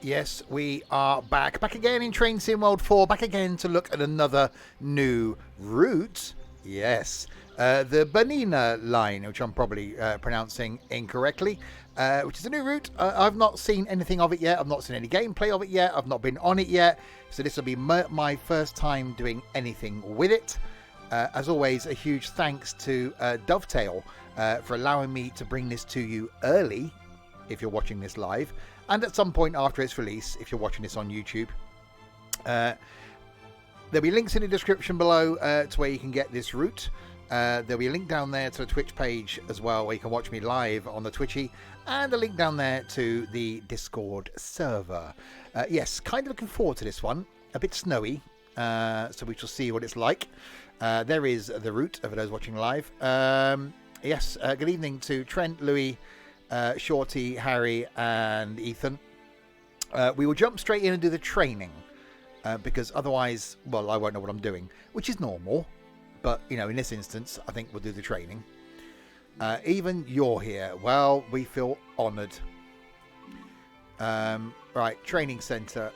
Yes, we are back. Back again in Train Sim World 4. Back again to look at another new route. Yes. The Bernina line, which I'm probably pronouncing incorrectly, which is a new route. I've not seen anything of it yet. I've not seen any gameplay of it yet. I've not been on it yet. So this will be my first time doing anything with it. As always, a huge thanks to Dovetail for allowing me to bring this to you early, if you're watching this live, and at some point after its release, if you're watching this on YouTube. There'll be links in the description below to where you can get this route. There'll be a link down there to the Twitch page as well, where you can watch me live on the Twitchy, and a link down there to the Discord server. Yes, kind of looking forward to this one. A bit snowy, so we shall see what it's like. There is the route for those watching live. Yes, good evening to Trent, Louis, Shorty, Harry, and Ethan. We will jump straight in and do the training, because otherwise, well, I won't know what I'm doing, which is normal. But, you know, in this instance, I think we'll do the training. Even you're here. Well, we feel honoured. Right, training centre.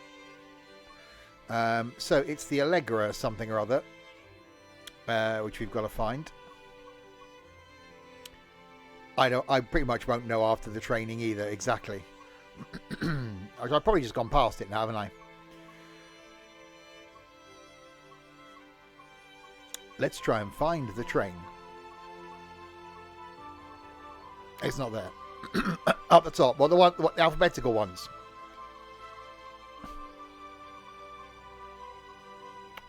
So it's the Allegra something or other, which we've got to find. I pretty much won't know after the training either, exactly. I've probably just gone past it now, haven't I? Let's try and find the train. It's not there. Up the top. Well, the alphabetical ones.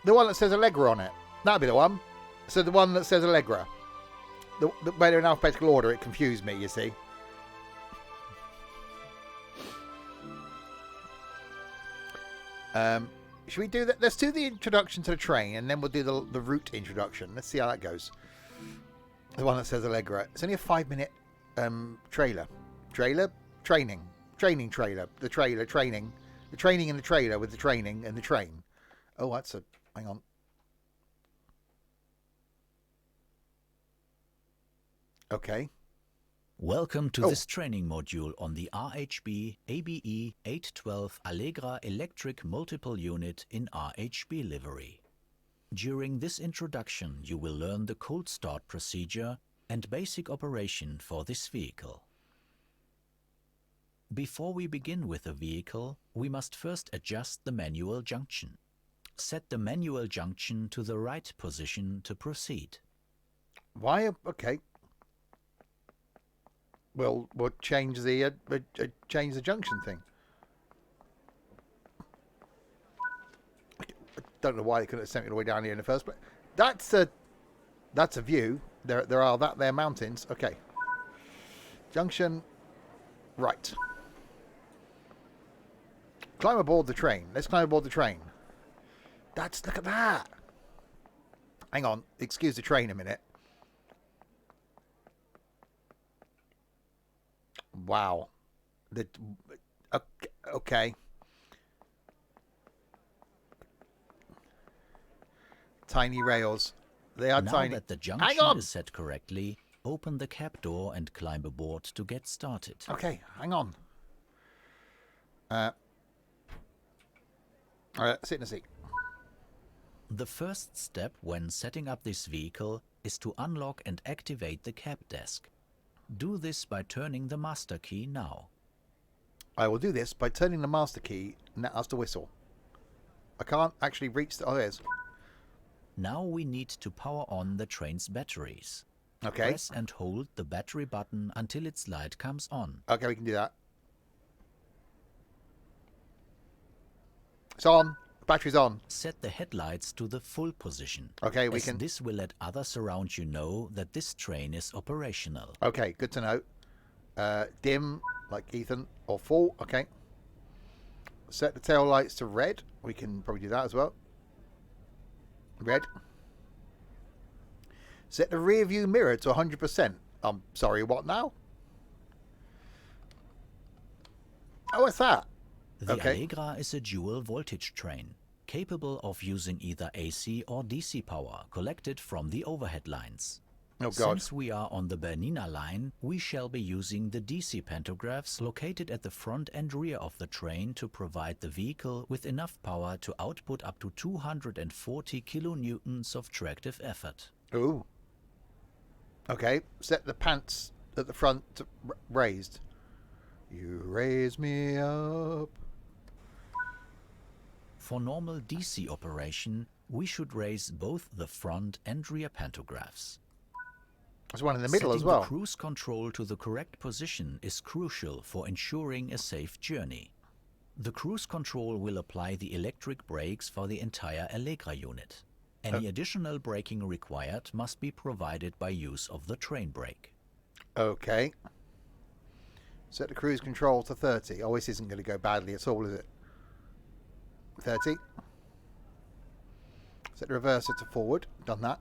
The one that says Allegra on it. That'll be the one. So the one that says Allegra. Where they're in alphabetical order, it confused me, you see. Should we do that? Let's do the introduction to the train, and then we'll do the route introduction. Let's see how that goes. The one that says Allegra. It's only a 5-minute trailer. Training trailer. The trailer, training. The training and the trailer with the training and the train. Oh, that's a... Hang on. Okay. Welcome to this training module on the RHB ABE 812 Allegra Electric Multiple Unit in RHB livery. During this introduction, you will learn the cold start procedure and basic operation for this vehicle. Before we begin with the vehicle, we must first adjust the manual junction. Set the manual junction to the right position to proceed. Why? Okay. We'll change the junction thing. I don't know why they couldn't have sent me all the way down here in the first place. That's a view. There are there mountains. Okay. Junction. Right. Climb aboard the train. Let's climb aboard the train. Look at that. Hang on. Excuse the train a minute. Wow. Okay. Tiny rails. They are tiny. Now that the junction is set correctly, open the cab door and climb aboard to get started. Okay, hang on. Sit in the seat. The first step when setting up this vehicle is to unlock and activate the cab desk. Do this by turning the master key now. I will do this by turning the master key, and that has to whistle. I can't actually reach the... Oh, there's... Now we need to power on the train's batteries. Okay. Press and hold the battery button until its light comes on. Okay, we can do that. It's on. Battery's on. Set the headlights to the full position. Okay, we can... This will let others around you know that this train is operational. Okay, good to know. Dim, like Ethan, or full. Okay. Set the tail lights to red. We can probably do that as well. Red. Set the rear view mirror to 100%. I'm sorry, what now? Oh, what's that? The Allegra is a dual voltage train, capable of using either AC or DC power collected from the overhead lines. Oh, God. Since we are on the Bernina line, we shall be using the DC pantographs located at the front and rear of the train to provide the vehicle with enough power to output up to 240 kilonewtons of tractive effort. Ooh. Okay, set the pants at the front to raised. You raise me up. For normal DC operation, we should raise both the front and rear pantographs. There's one in the middle Setting as well. the cruise control to the correct position is crucial for ensuring a safe journey. The cruise control will apply the electric brakes for the entire Allegra unit. Any additional braking required must be provided by use of the train brake. Okay. Set the cruise control to 30. Oh, this isn't going to go badly at all, is it? 30. Set the reverser to forward. Done that.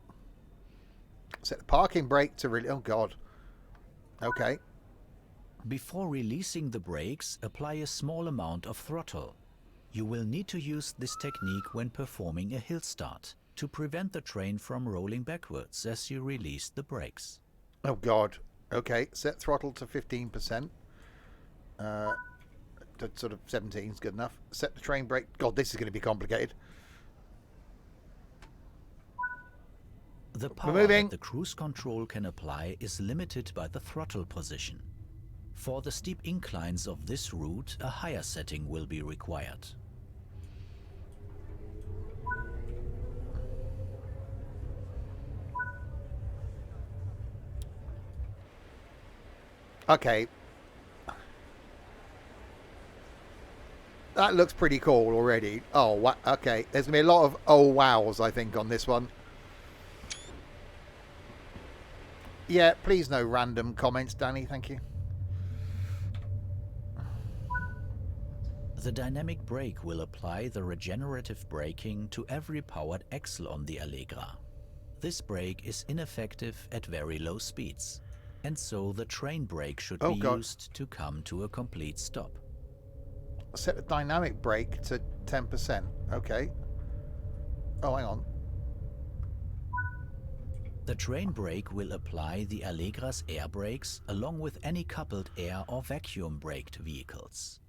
Set the parking brake to really... Oh, God. Okay. Before releasing the brakes, apply a small amount of throttle. You will need to use this technique when performing a hill start to prevent the train from rolling backwards as you release the brakes. Oh, God. Okay. Set throttle to 15%. To sort of 17 is good enough. Set the train brake. God, this is going to be complicated. The power that the cruise control can apply is limited by the throttle position. For the steep inclines of this route, a higher setting will be required. Okay. That looks pretty cool already. Oh, okay. There's going to be a lot of oh wows, I think, on this one. Yeah, please no random comments, Danny. Thank you. The dynamic brake will apply the regenerative braking to every powered axle on the Allegra. This brake is ineffective at very low speeds, and so the train brake should be used to come to a complete stop. Set the dynamic brake to 10%. Okay. Oh, hang on. The train brake will apply the Allegra's air brakes along with any coupled air or vacuum braked vehicles.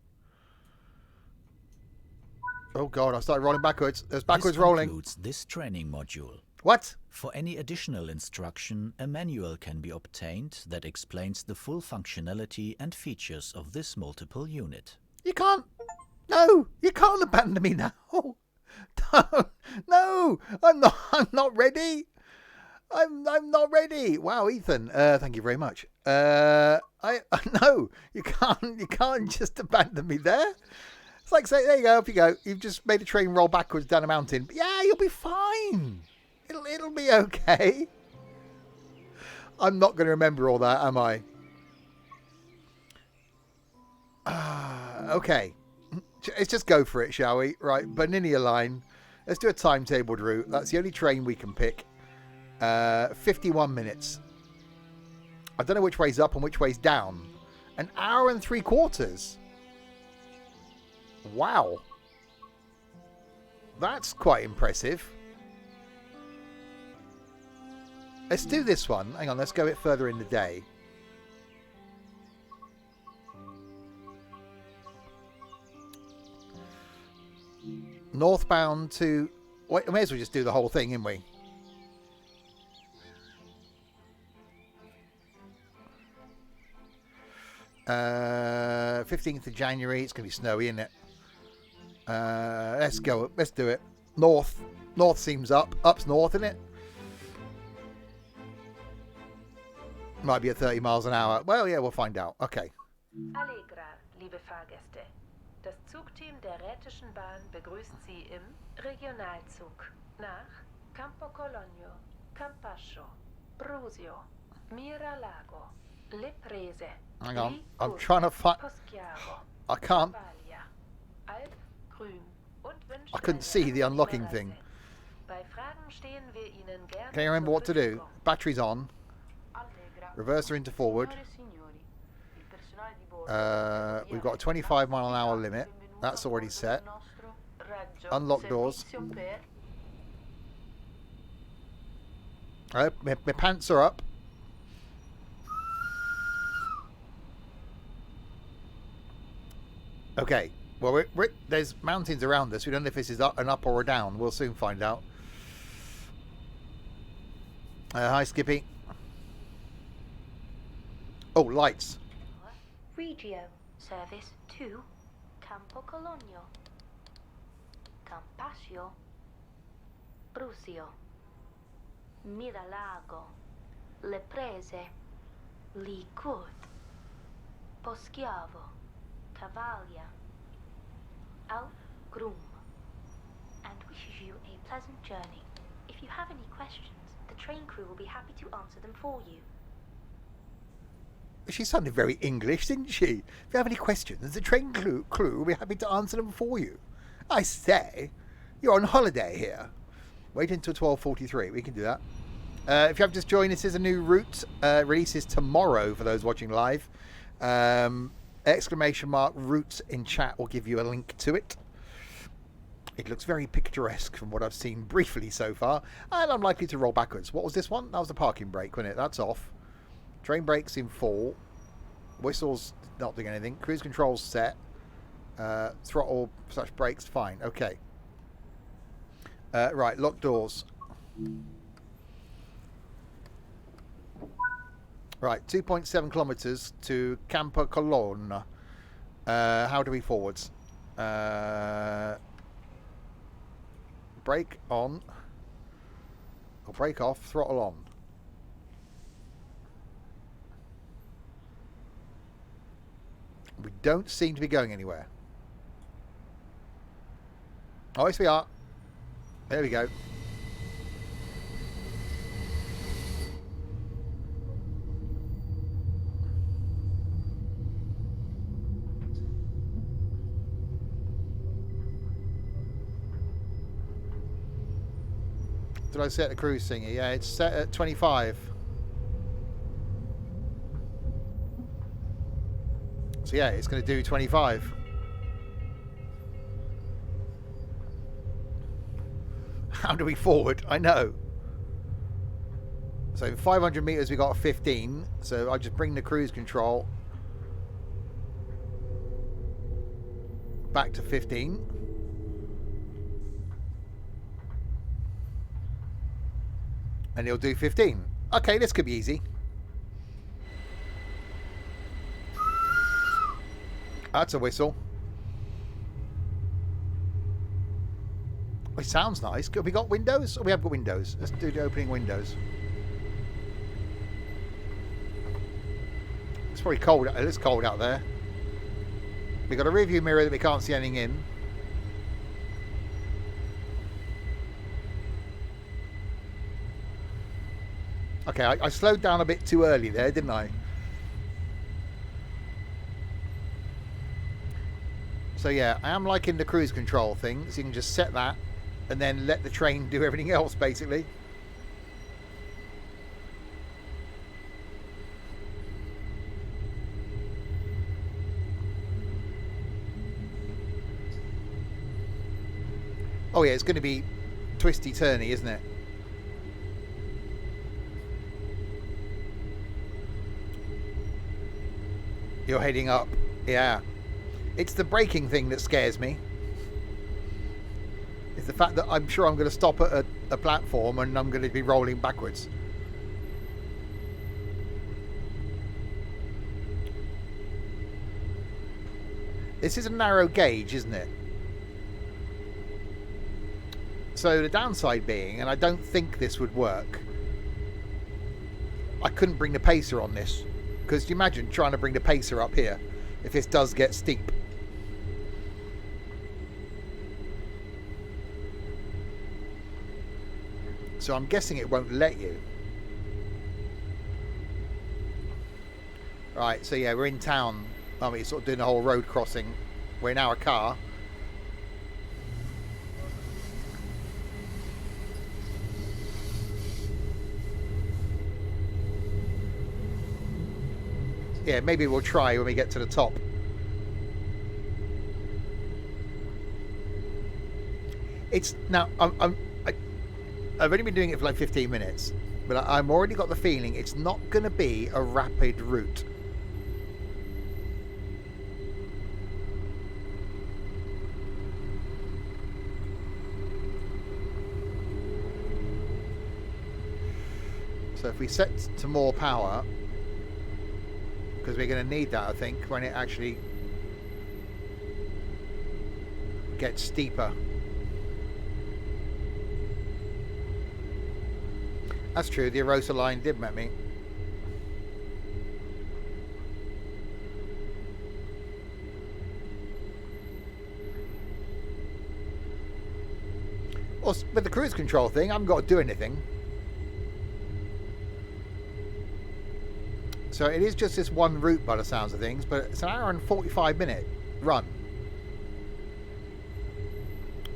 Oh, God, I started rolling backwards. There's backwards rolling. This concludes this training module. What? For any additional instruction, a manual can be obtained that explains the full functionality and features of this multiple unit. You can't. No, you can't abandon me now. Don't. No, I'm not ready. I'm not ready. Wow, Ethan. Thank you very much. No, you can't just abandon me there. It's like say, there you go, off you go. You've just made a train roll backwards down a mountain. But yeah, you'll be fine. It'll be okay. I'm not going to remember all that, am I? Okay. Let's just go for it, shall we? Right, BerniniaLinie. Let's do a timetabled route. That's the only train we can pick. 51 minutes. I don't know which way's up and which way's down. An hour and 3/4. Wow. That's quite impressive. Let's do this one. Hang on, let's go a bit further in the day. Northbound to... Wait, we may as well just do the whole thing, innit we? Uh, 15th of January. It's going to be snowy, isn't it? Let's go. Let's do it. North. North seems up. Up's north, isn't it? Might be at 30 miles an hour. Well, yeah, we'll find out. Okay. Allegra, liebe Fahrgäste. Das Zugteam der Rätischen Bahn begrüßt Sie im Regionalzug nach Campo Cologno, Campascio, Brusio, Miralago, Le Prese. Hang on. I'm trying to find... I can't... I couldn't see the unlocking thing. Can you remember what to do? Batteries on. Reverser into forward. We've got a 25 mile an hour limit. That's already set. Unlock doors. My pants are up. Okay. Well, there's mountains around us. We don't know if this is an up or a down. We'll soon find out. Hi, Skippy. Oh, lights. Regio service to Campo Cologno, Campascio, Brusio, Miralago, Le Prese, Licourt, Poschiavo, Cavaglia, Al-Grum, and wishes you a pleasant journey. If you have any questions, the train crew will be happy to answer them for you. She sounded very English, didn't she? If you have any questions, the train crew will be happy to answer them for you. I say, you're on holiday here. Wait until 12:43. We can do that. If you have just joined, this is a new route. Releases tomorrow for those watching live. Exclamation mark routes in chat will give you a link to it. It looks very picturesque from what I've seen briefly so far. And I'm likely to roll backwards. What was this one? That was the parking brake, wasn't it? That's off. Train brakes in full. Whistle's not doing anything. Cruise control's set. Throttle / brakes fine. Okay. Right, lock doors. Right, 2.7 kilometers to Campo Colonna. How do we forwards? Brake on. Or brake off, throttle on. We don't seem to be going anywhere. Oh, yes we are. There we go. Did I set the cruise thingy? Yeah, it's set at 25. So yeah, it's going to do 25. How do we forward? I know. So 500 meters we got 15. So I just bring the cruise control back to 15. And he'll do 15. Okay, this could be easy. That's a whistle. It sounds nice. Have we got windows? Oh, we have got windows. Let's do the opening windows. It's probably cold. It's cold out there. We've got a rear view mirror that we can't see anything in. Okay, I slowed down a bit too early there, didn't I? So yeah, I am liking the cruise control thing, so you can just set that and then let the train do everything else, basically. Oh yeah, it's going to be twisty-turny, isn't it? You're heading up. Yeah. It's the braking thing that scares me. It's the fact that I'm sure I'm going to stop at a platform and I'm going to be rolling backwards. This is a narrow gauge, isn't it? So the downside being, and I don't think this would work, I couldn't bring the pacer on this. Because you imagine trying to bring the pacer up here if this does get steep. So I'm guessing it won't let you. Right, so yeah, we're in town. I mean, sort of doing the whole road crossing. We're in our car. Yeah, maybe we'll try when we get to the top. It's now I've only been doing it for like 15 minutes, but I'm already got the feeling it's not going to be a rapid route. So if we set to more power, because we're going to need that, I think, when it actually gets steeper. That's true, the Erosa line did met me. Well, with the cruise control thing, I haven't got to do anything. So it is just this one route by the sounds of things, but it's an hour and 45-minute run.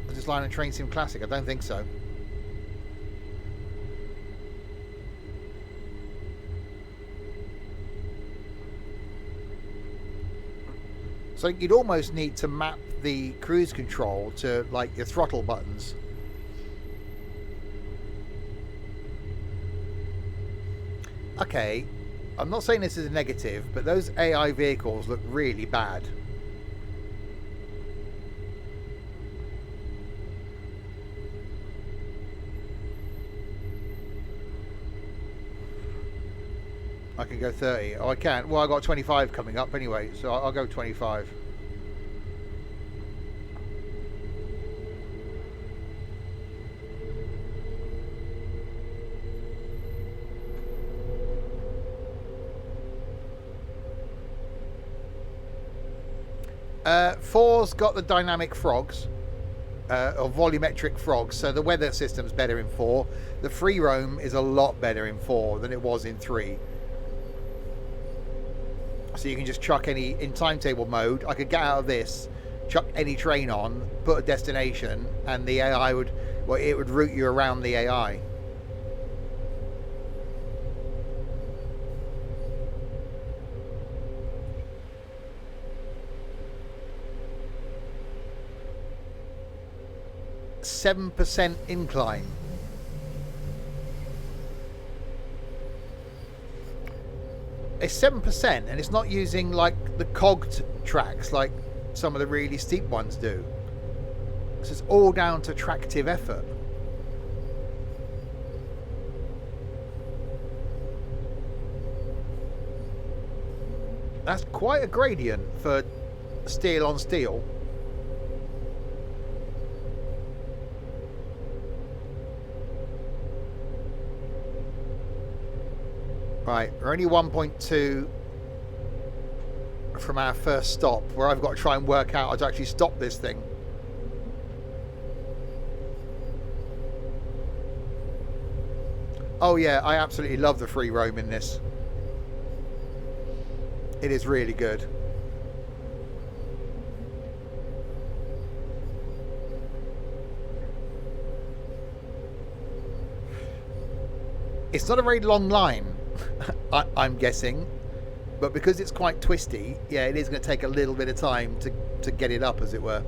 Is this line of Train Sim Classic? I don't think so. So you'd almost need to map the cruise control to like your throttle buttons. Okay, I'm not saying this is a negative, but those AI vehicles look really bad. I can go 30. Oh, I can't. Well, I got 25 coming up anyway, so I'll go 25. Four's got the dynamic frogs, or volumetric frogs, so the weather system's better in 4. The free roam is a lot better in 4 than it was in 3. So you can just chuck any, in timetable mode, I could get out of this, chuck any train on, put a destination, and the AI would, well, it would route you around the AI. %7 incline. It's 7%, and it's not using like the cogged tracks like some of the really steep ones do. So it's all down to tractive effort. That's quite a gradient for steel on steel. Right, we're only 1.2 from our first stop, where I've got to try and work out how to actually stop this thing. Oh yeah, I absolutely love the free roam in this. It is really good. It's not a very long line, I'm guessing, but because it's quite twisty, yeah, it is going to take a little bit of time to get it up, as it were.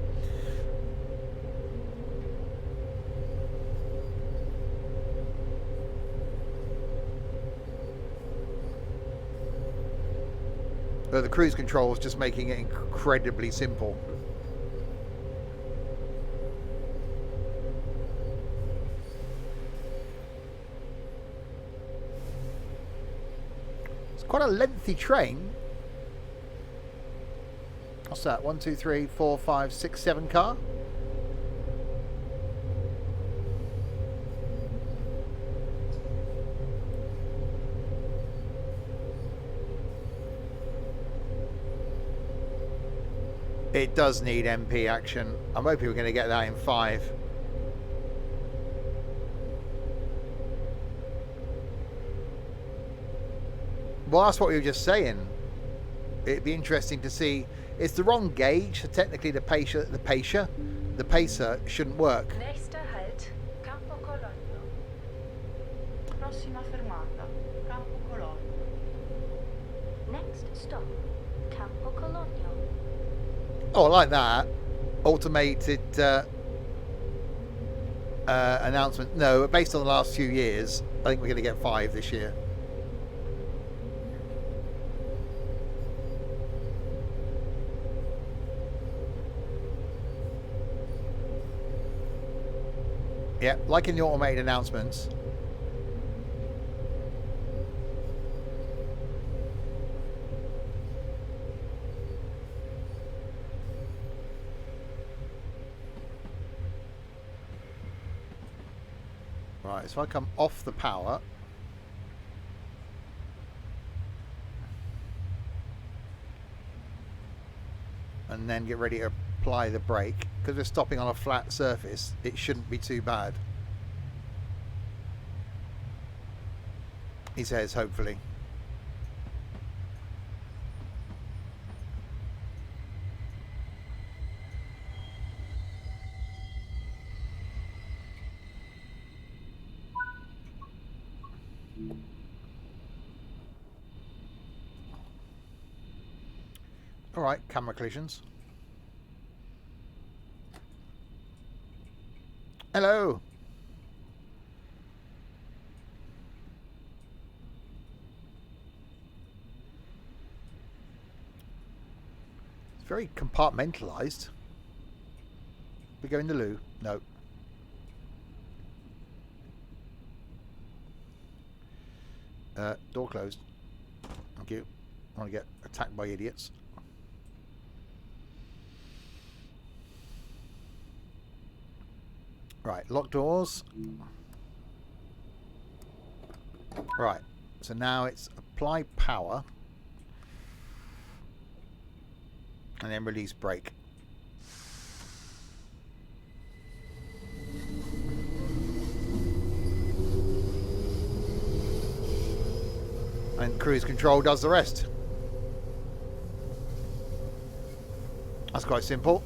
But the cruise control is just making it incredibly simple. Quite a lengthy train. What's that? 1, 2, 3, 4, 5, 6, 7 car. It does need MP action. I'm hoping we're going to get that in 5. Well, that's what we were just saying. It'd be interesting to see. It's the wrong gauge, so technically the pacer shouldn't work. Nächster Halt, Campo Cologno. Prossima fermata, Campo Cologno. Next stop, Campo Cologno. Oh, I like that. Automated announcement. No, based on the last few years, I think we're going to get 5 this year. Yeah, like in the automated announcements. Right, so if I come off the power. And then get ready to apply the brake. Because we're stopping on a flat surface, it shouldn't be too bad. He says, hopefully. Alright, camera collisions. Hello! It's very compartmentalised. We go in the loo? No. Door closed. Thank you. I want to get attacked by idiots. Right, lock doors. Right, so now it's apply power. And then release brake. And cruise control does the rest. That's quite simple.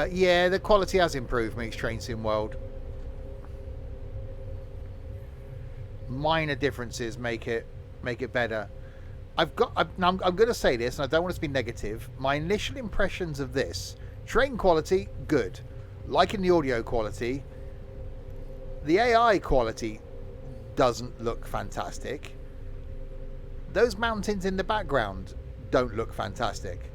Yeah, the quality has improved, Meets Train Sim World. Minor differences make it better. I'm going to say this, and I don't want it to be negative. My initial impressions of this: train quality, good. Liking the audio quality. The AI quality doesn't look fantastic. Those mountains in the background don't look fantastic.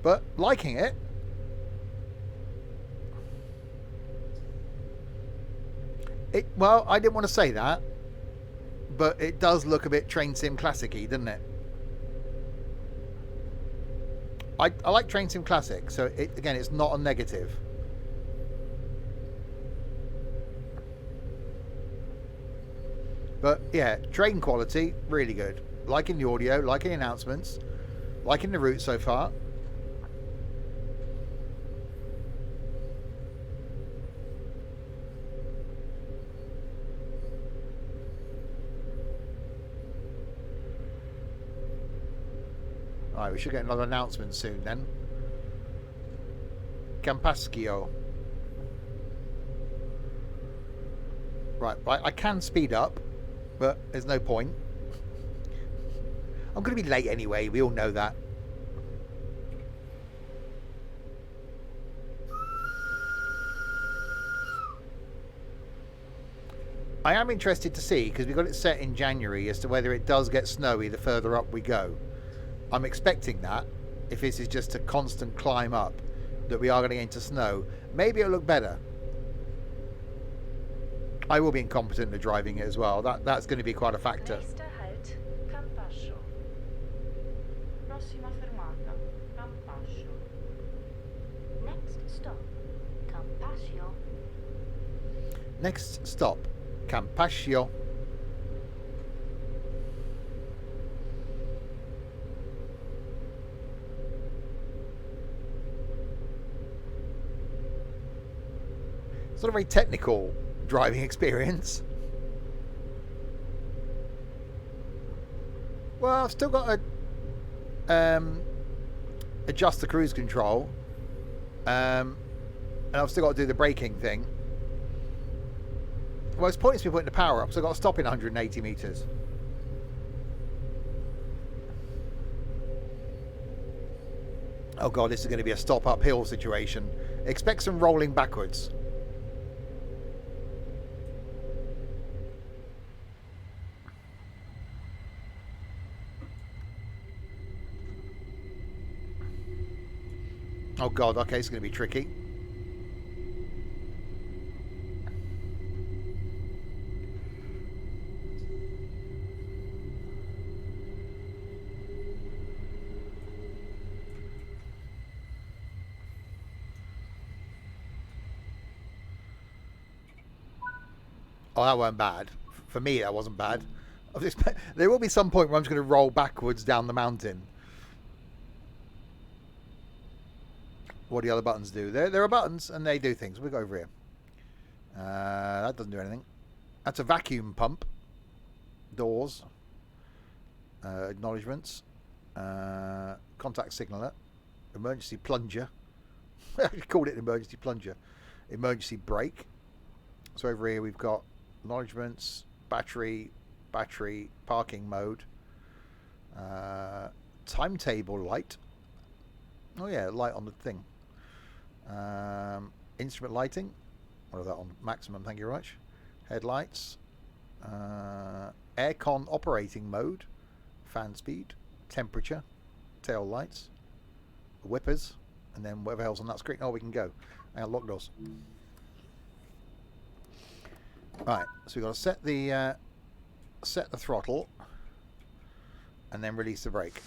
But liking it. Well, I didn't want to say that, but it does look a bit Train Sim Classic-y, doesn't it? I like Train Sim Classic, so again, it's not a negative. But yeah, train quality, really good. Liking the audio, liking the announcements, liking the route so far. Alright, we should get another announcement soon then. Campascio. Right, I can speed up, but there's no point. I'm going to be late anyway, we all know that. I am interested to see, because we got it set in January, as to whether it does get snowy the further up we go. I'm expecting that, if this is just a constant climb up, that we are going to get into snow. Maybe it'll look better. I will be incompetent at driving it as well. That's going to be quite a factor. Nächster Halt, Campascio. Prossima fermata, Campascio. Next stop, Campascio. Next stop, Campascio. It's not a very technical driving experience. Well, I've still got to adjust the cruise control, and I've still got to do the braking thing. Well, it's pointless me putting the power up, so I've got to stop in 180 meters. Oh god, this is going to be a stop uphill situation. Expect some rolling backwards. Oh god, okay, it's going to be tricky. Oh, that weren't bad. For me, that wasn't bad. There will be some point where I'm just going to roll backwards down the mountain. What do the other buttons do? There are buttons, and they do things. We'll go over here. That doesn't do anything. That's a vacuum pump. Doors. Acknowledgements. Contact signaler. Emergency plunger. I called it an emergency plunger. Emergency brake. So over here we've got acknowledgements, battery, parking mode, timetable light. Oh yeah, light on the thing. Instrument lighting. What is that on maximum? Thank you very much. Headlights. Aircon operating mode. Fan speed. Temperature. Tail lights. Whippers. And then whatever else on that screen. Oh, we can go. And lock doors. Right, so we've got to set the throttle and then release the brake.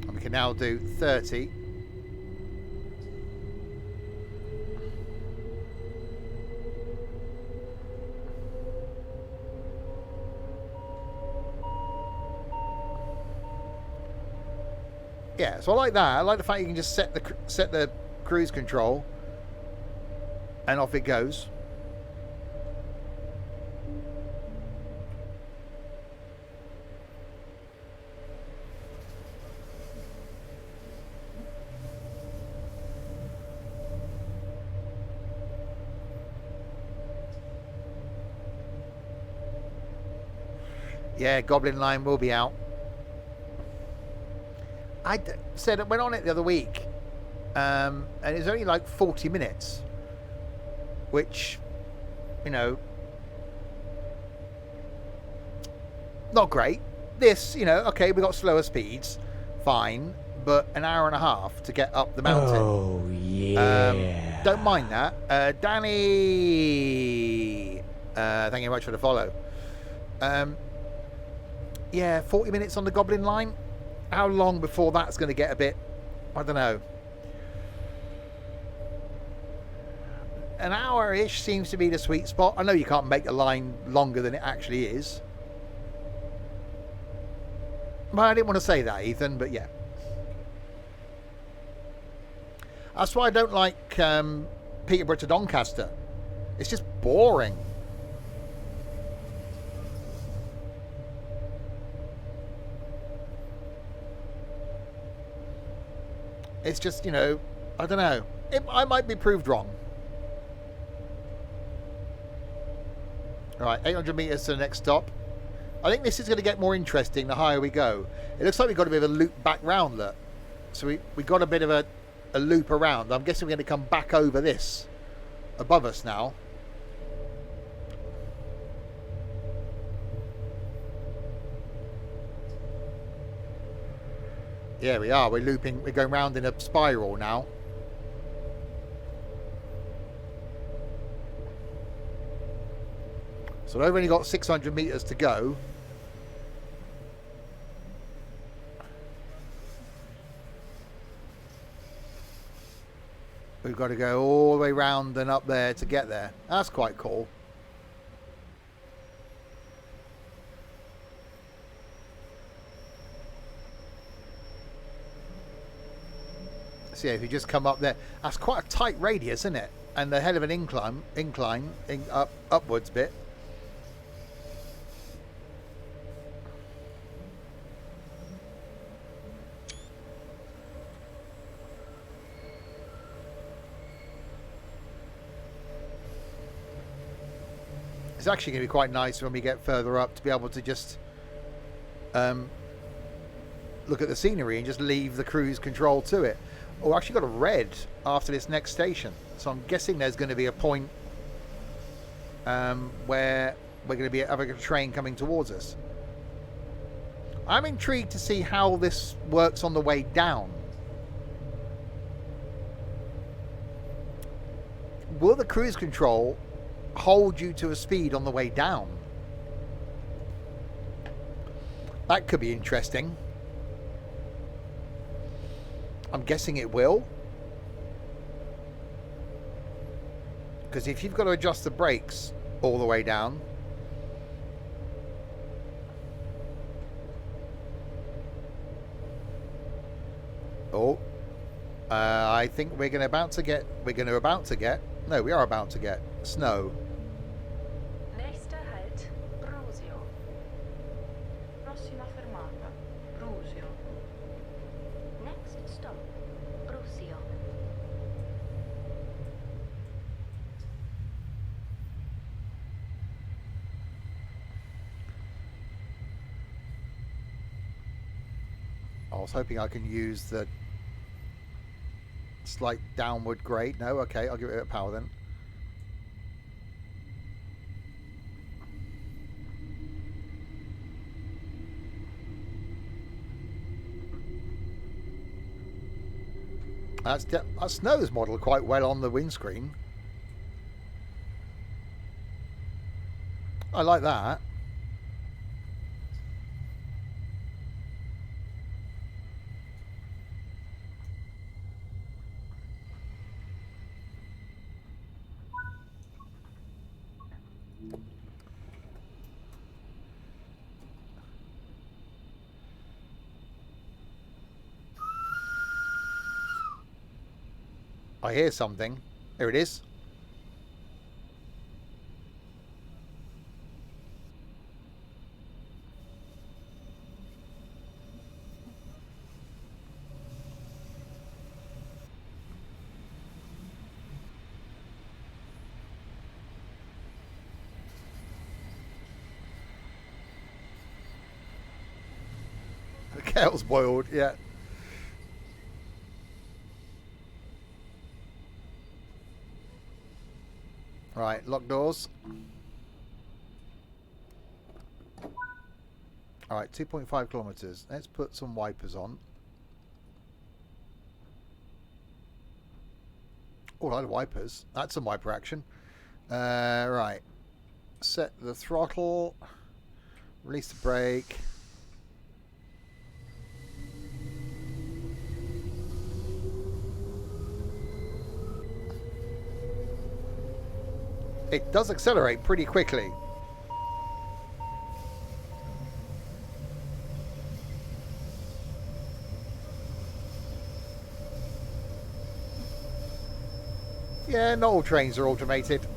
And we can now do 30. Yeah, so I like that. I like the fact you can just set the cruise control and off it goes. Yeah, Goblin Line will be out. I said it went on it the other week, and it was only like 40 minutes, which, you know, not great. This, you know, okay, we got slower speeds, fine, but an hour and a half to get up the mountain. Oh yeah. Don't mind that. Danny, thank you very much for the follow. Yeah, 40 minutes on the Goblin Line. How long before that's going to get a bit, I don't know. An hour-ish seems to be the sweet spot. I know you can't make a line longer than it actually is. Well, I didn't want to say that, Ethan, but yeah. That's why I don't like Peterborough to Doncaster. It's just boring. It's just, you know, I don't know. I might be proved wrong. Right, 800 metres to the next stop. I think this is going to get more interesting the higher we go. It looks like we've got a bit of a loop back round, look. So we got a bit of a loop around. I'm guessing we're going to come back over this. Above us now. Yeah, we are. We're looping. We're going round in a spiral now. So we've only got 600 metres to go. We've got to go all the way round and up there to get there. That's quite cool. So yeah, if you just come up there, that's quite a tight radius, isn't it? And the hell of an incline upwards bit. It's actually going to be quite nice when we get further up to be able to just look at the scenery and just leave the cruise control to it. Oh, actually got a red after this next station. So I'm guessing there's going to be a point where we're going to be having a train coming towards us. I'm intrigued to see how this works on the way down. Will the cruise control hold you to a speed on the way down? That could be interesting. I'm guessing it will. Because if you've got to adjust the brakes all the way down... Oh, I think we're about to get snow. Nächster Halt, Brusio. Prossima fermata, Brusio. Next stop, Brusio. I was hoping I can use the slight downward grade. No, okay, I'll give it a bit of power then. That snows modelled quite well on the windscreen. I like that. I hear something. Here it is. The kettle's boiled, yeah. Right, lock doors. Alright, 2.5 kilometers. Let's put some wipers on. Oh, I like wipers. That's some wiper action. Right. Set the throttle. Release the brake. It does accelerate pretty quickly. Yeah, not all trains are automated.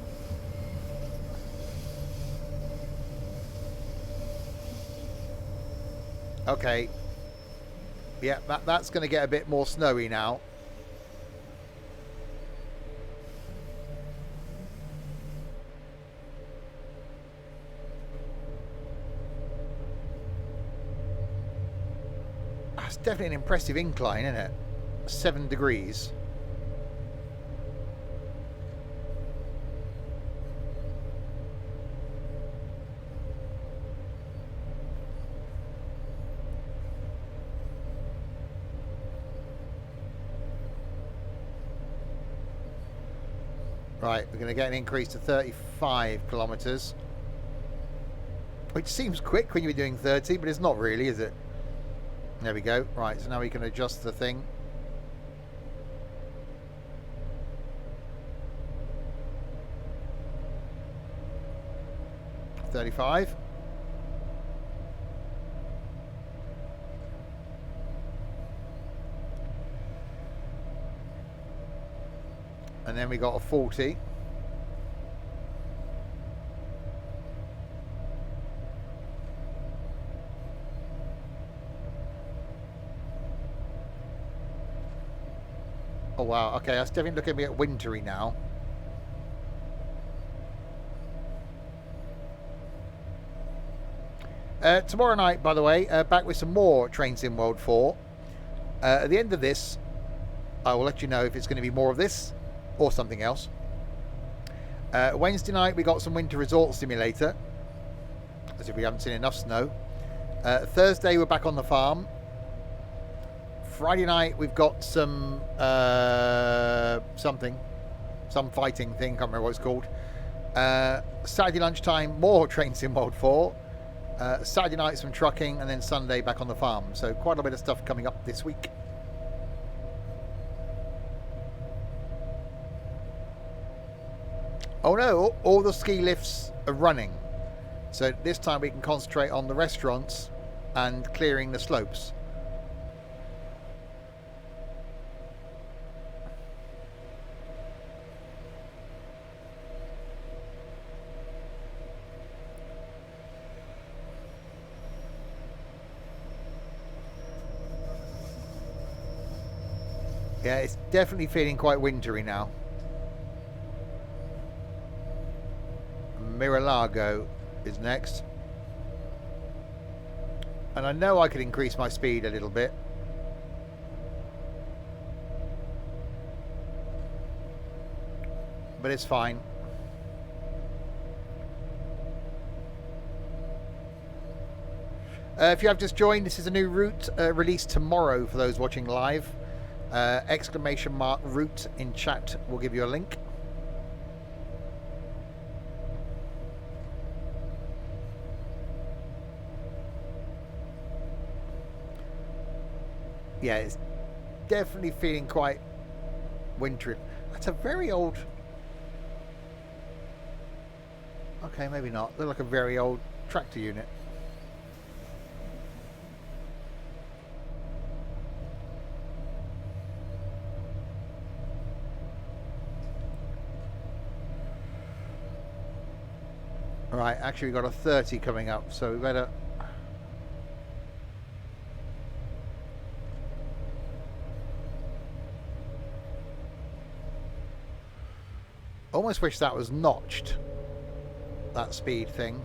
Okay. Yeah, that's going to get a bit more snowy now. It's definitely an impressive incline, isn't it? 7 degrees. Right, we're going to get an increase to 35 kilometers. Which seems quick when you're doing 30, but it's not really, is it? There we go. Right, so now we can adjust the thing. $35. And then we got a 40. Oh wow, okay, that's definitely looking a bit wintry now. Tomorrow night, by the way, back with some more Train Sim World 4. At the end of this, I will let you know if it's going to be more of this or something else. Wednesday night, we got some Winter Resort Simulator, as if we haven't seen enough snow. Thursday, we're back on the farm. Friday night, we've got some some fighting thing, can't remember what it's called. Saturday lunchtime, more Train Sim World 4. Saturday night, some trucking, and then Sunday back on the farm. So quite a bit of stuff coming up this week. Oh no, all the ski lifts are running. So this time we can concentrate on the restaurants and clearing the slopes. Yeah, it's definitely feeling quite wintry now. Miralago is next. And I know I could increase my speed a little bit. But it's fine. If you have just joined, this is a new route released tomorrow for those watching live. Exclamation mark route in chat will give you a link. Yeah, it's definitely feeling quite wintry. That's a very old... Okay, maybe not. Look like a very old tractor unit. Right, actually we've got a 30 coming up, so we better... Almost wish that was notched, that speed thing.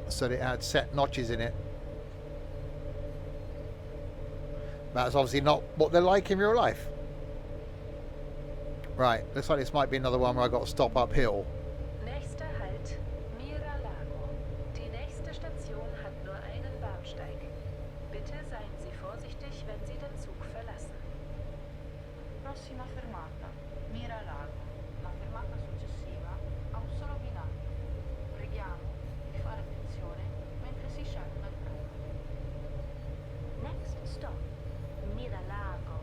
So that it had set notches in it. That's obviously not what they're like in real life. Right, looks like this might be another one where I've got to stop uphill. Nächster Halt, Miralago. Die nächste Station hat nur einen Bahnsteig. Bitte seien Sie vorsichtig, wenn Sie den Zug verlassen. Prossima fermata, Miralago. La fermata successiva ha un solo binario. Preghiamo di fare attenzione mentre si scende dal treno. Next stop, Miralago.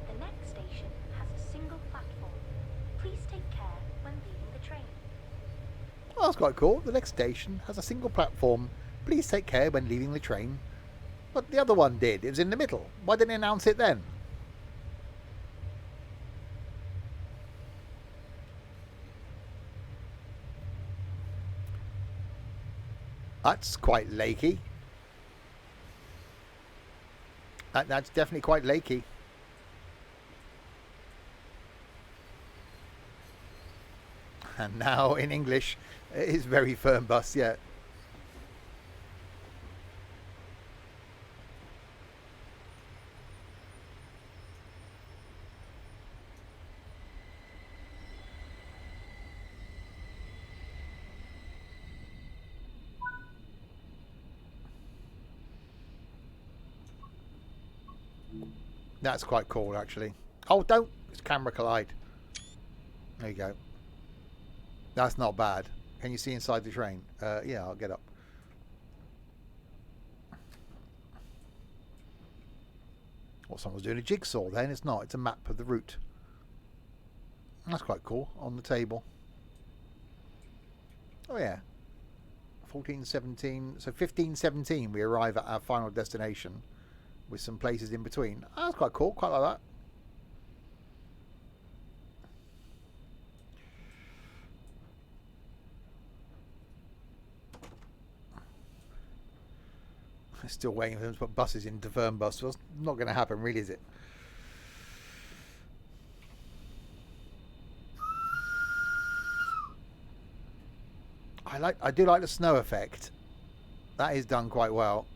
The next station has a single platform. Please take care when leaving the train. Oh, that's quite cool. The next station has a single platform. Please take care when leaving the train. But the other one did. It was in the middle. Why didn't they announce it then? That's quite lakey. That's definitely quite lakey. And now in English, it is very firm bus, yeah. That's quite cool, actually. Oh, don't! It's camera collide. There you go. That's not bad. Can you see inside the train? Yeah, I'll get up. Well, someone's doing a jigsaw then. It's not. It's a map of the route. That's quite cool. On the table. Oh, yeah. 14:17. So 15:17 we arrive at our final destination. With some places in between. Oh, that's quite cool. Quite like that. I'm still waiting for them to put buses into firm bus. Well, it's not going to happen, really, is it? I do like the snow effect. That is done quite well.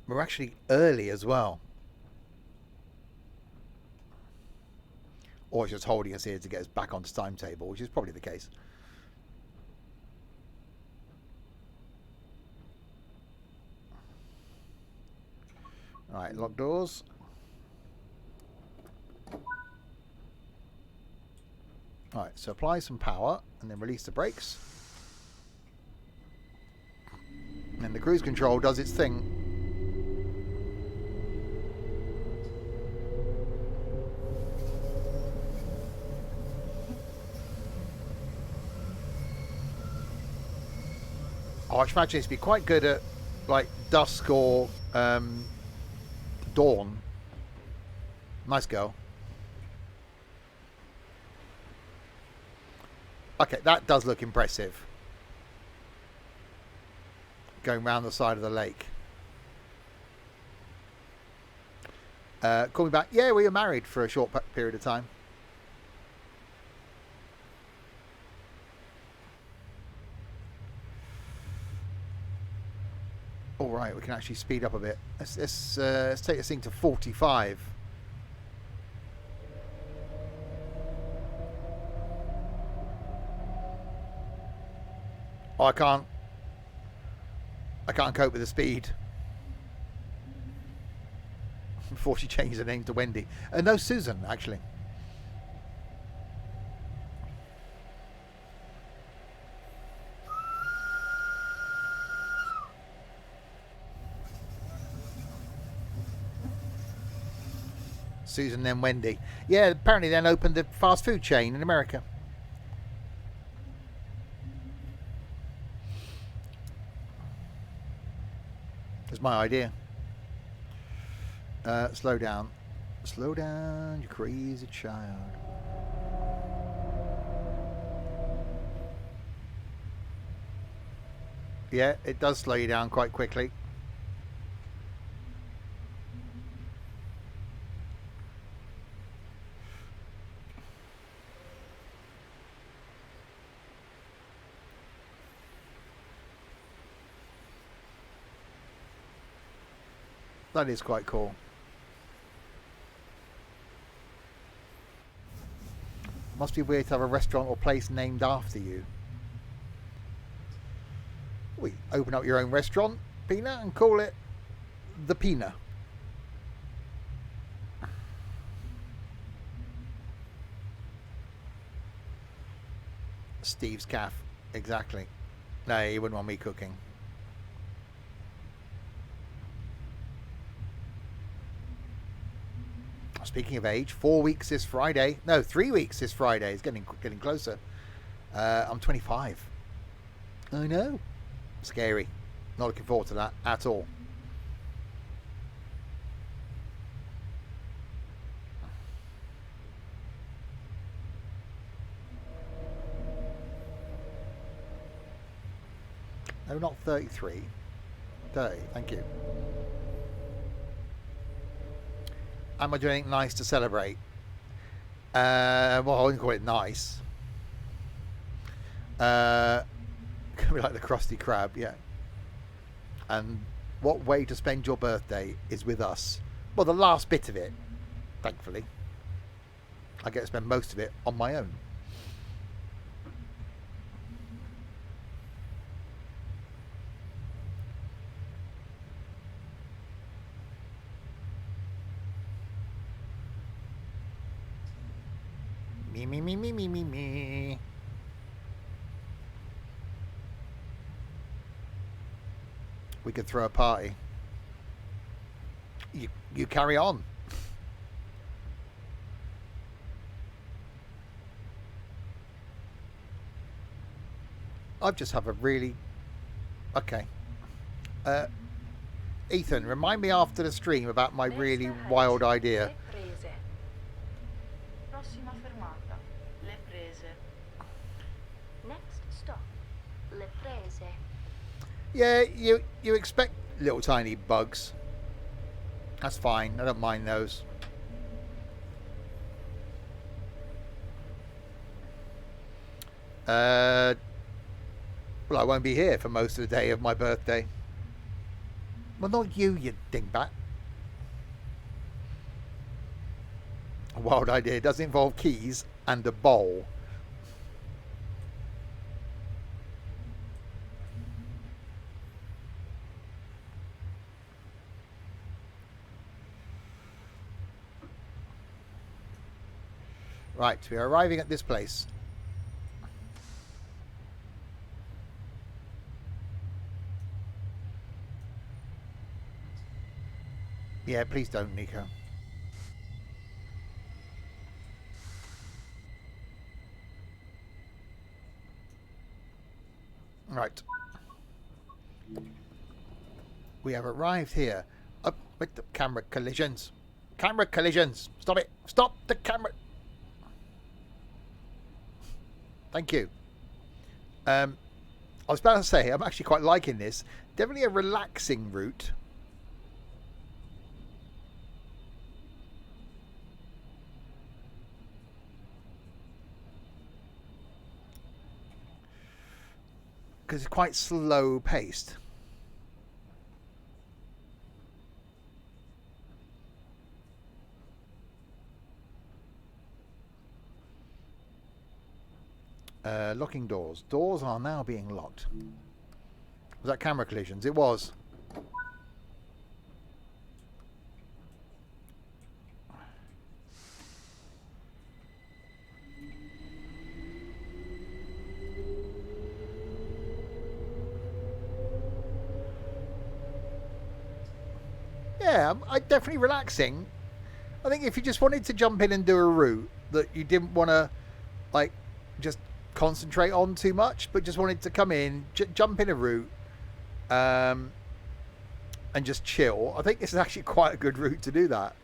We're actually early as well. Or it's just holding us here to get us back onto timetable, which is probably the case. Alright, lock doors. Alright, so apply some power and then release the brakes. And the cruise control does its thing. Oh, I should imagine it's be quite good at like dusk or dawn. Nice girl. Okay, that does look impressive. Going round the side of the lake. Call me back. Yeah, we were married for a short period of time. All right, we can actually speed up a bit. Let's take this thing to 45. Oh, I can't cope with the speed. Before she changes her name to Wendy. No, Susan, actually. Susan, then Wendy. Yeah, apparently then opened a fast food chain in America. That's my idea. Slow down. Slow down, you crazy child. Yeah, it does slow you down quite quickly. That is quite cool. Must be weird to have a restaurant or place named after you. We open up your own restaurant, Pina, and call it the Pina. Steve's Caff. Exactly. No, he wouldn't want me cooking. Speaking of age, 4 weeks this Friday. No, 3 weeks this Friday. It's getting closer. I'm 25. I know. Scary. Not looking forward to that at all. No, not 33. 30. Thank you. Am I doing anything nice to celebrate? Well, I wouldn't call it nice. Gonna be like the Krusty Krab, yeah. And what way to spend your birthday is with us. Well, the last bit of it, thankfully. I get to spend most of it on my own. Me. We could throw a party. You carry on. I just have a really... Okay. Ethan, remind me after the stream about my really wild idea. Prossima fermata, Le Prese. Next stop, Le Prese. Yeah, you expect little tiny bugs. That's fine. I don't mind those. Well, I won't be here for most of the day of my birthday. Well, not you dingbat. A wild idea does involve keys and a bowl. Right, we are arriving at this place. Yeah, please don't, Nico. Right. We have arrived here. Up with the camera collisions. Camera collisions. Stop it. Stop the camera. Thank you. I was about to say, I'm actually quite liking this. Definitely a relaxing route. Because it's quite slow paced. Locking doors. Doors are now being locked. Was that camera collisions? It was. Yeah, definitely relaxing. I think if you just wanted to jump in and do a route that you didn't want to, like, just concentrate on too much, but just wanted to come in, jump in a route, and just chill, I think this is actually quite a good route to do that.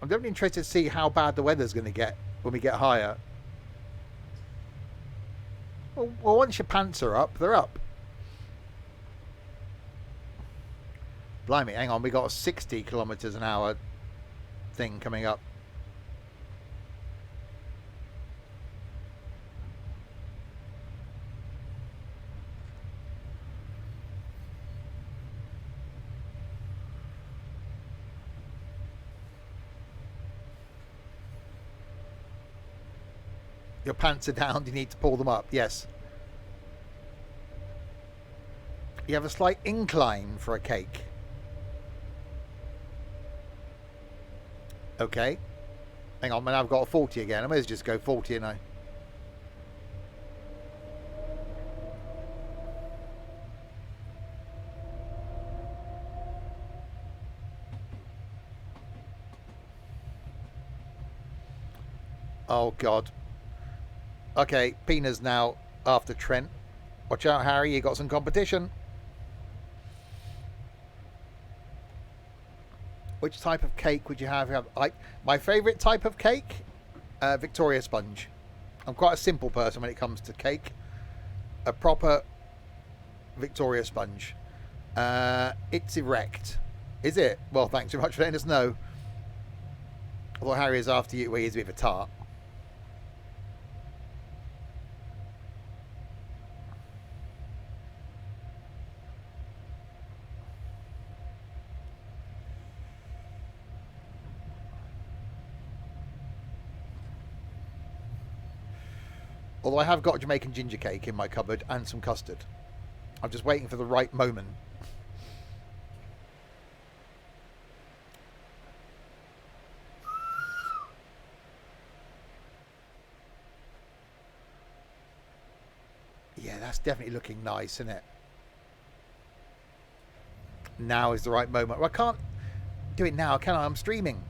I'm definitely interested to see how bad the weather's going to get when we get higher. Well, once your pants are up, they're up. Blimey, hang on, we got a 60 kilometers an hour thing coming up. Your pants are down, you need to pull them up, yes. You have a slight incline for a cake. Okay. Hang on, man, I've got a 40 again. I may as well just go 40, and I. Oh, God. Okay, Pina's now after Trent. Watch out, Harry, you got some competition. Which type of cake would you have? Like my favourite type of cake, Victoria sponge. I'm quite a simple person when it comes to cake. A proper Victoria sponge. It's erect. Is it? Well, thanks very much for letting us know. Although Harry is after you, where he's a bit of a tart. Although I have got Jamaican ginger cake in my cupboard and some custard. I'm just waiting for the right moment. Yeah, that's definitely looking nice, isn't it? Now is the right moment. Well, I can't do it now, can I? I'm streaming.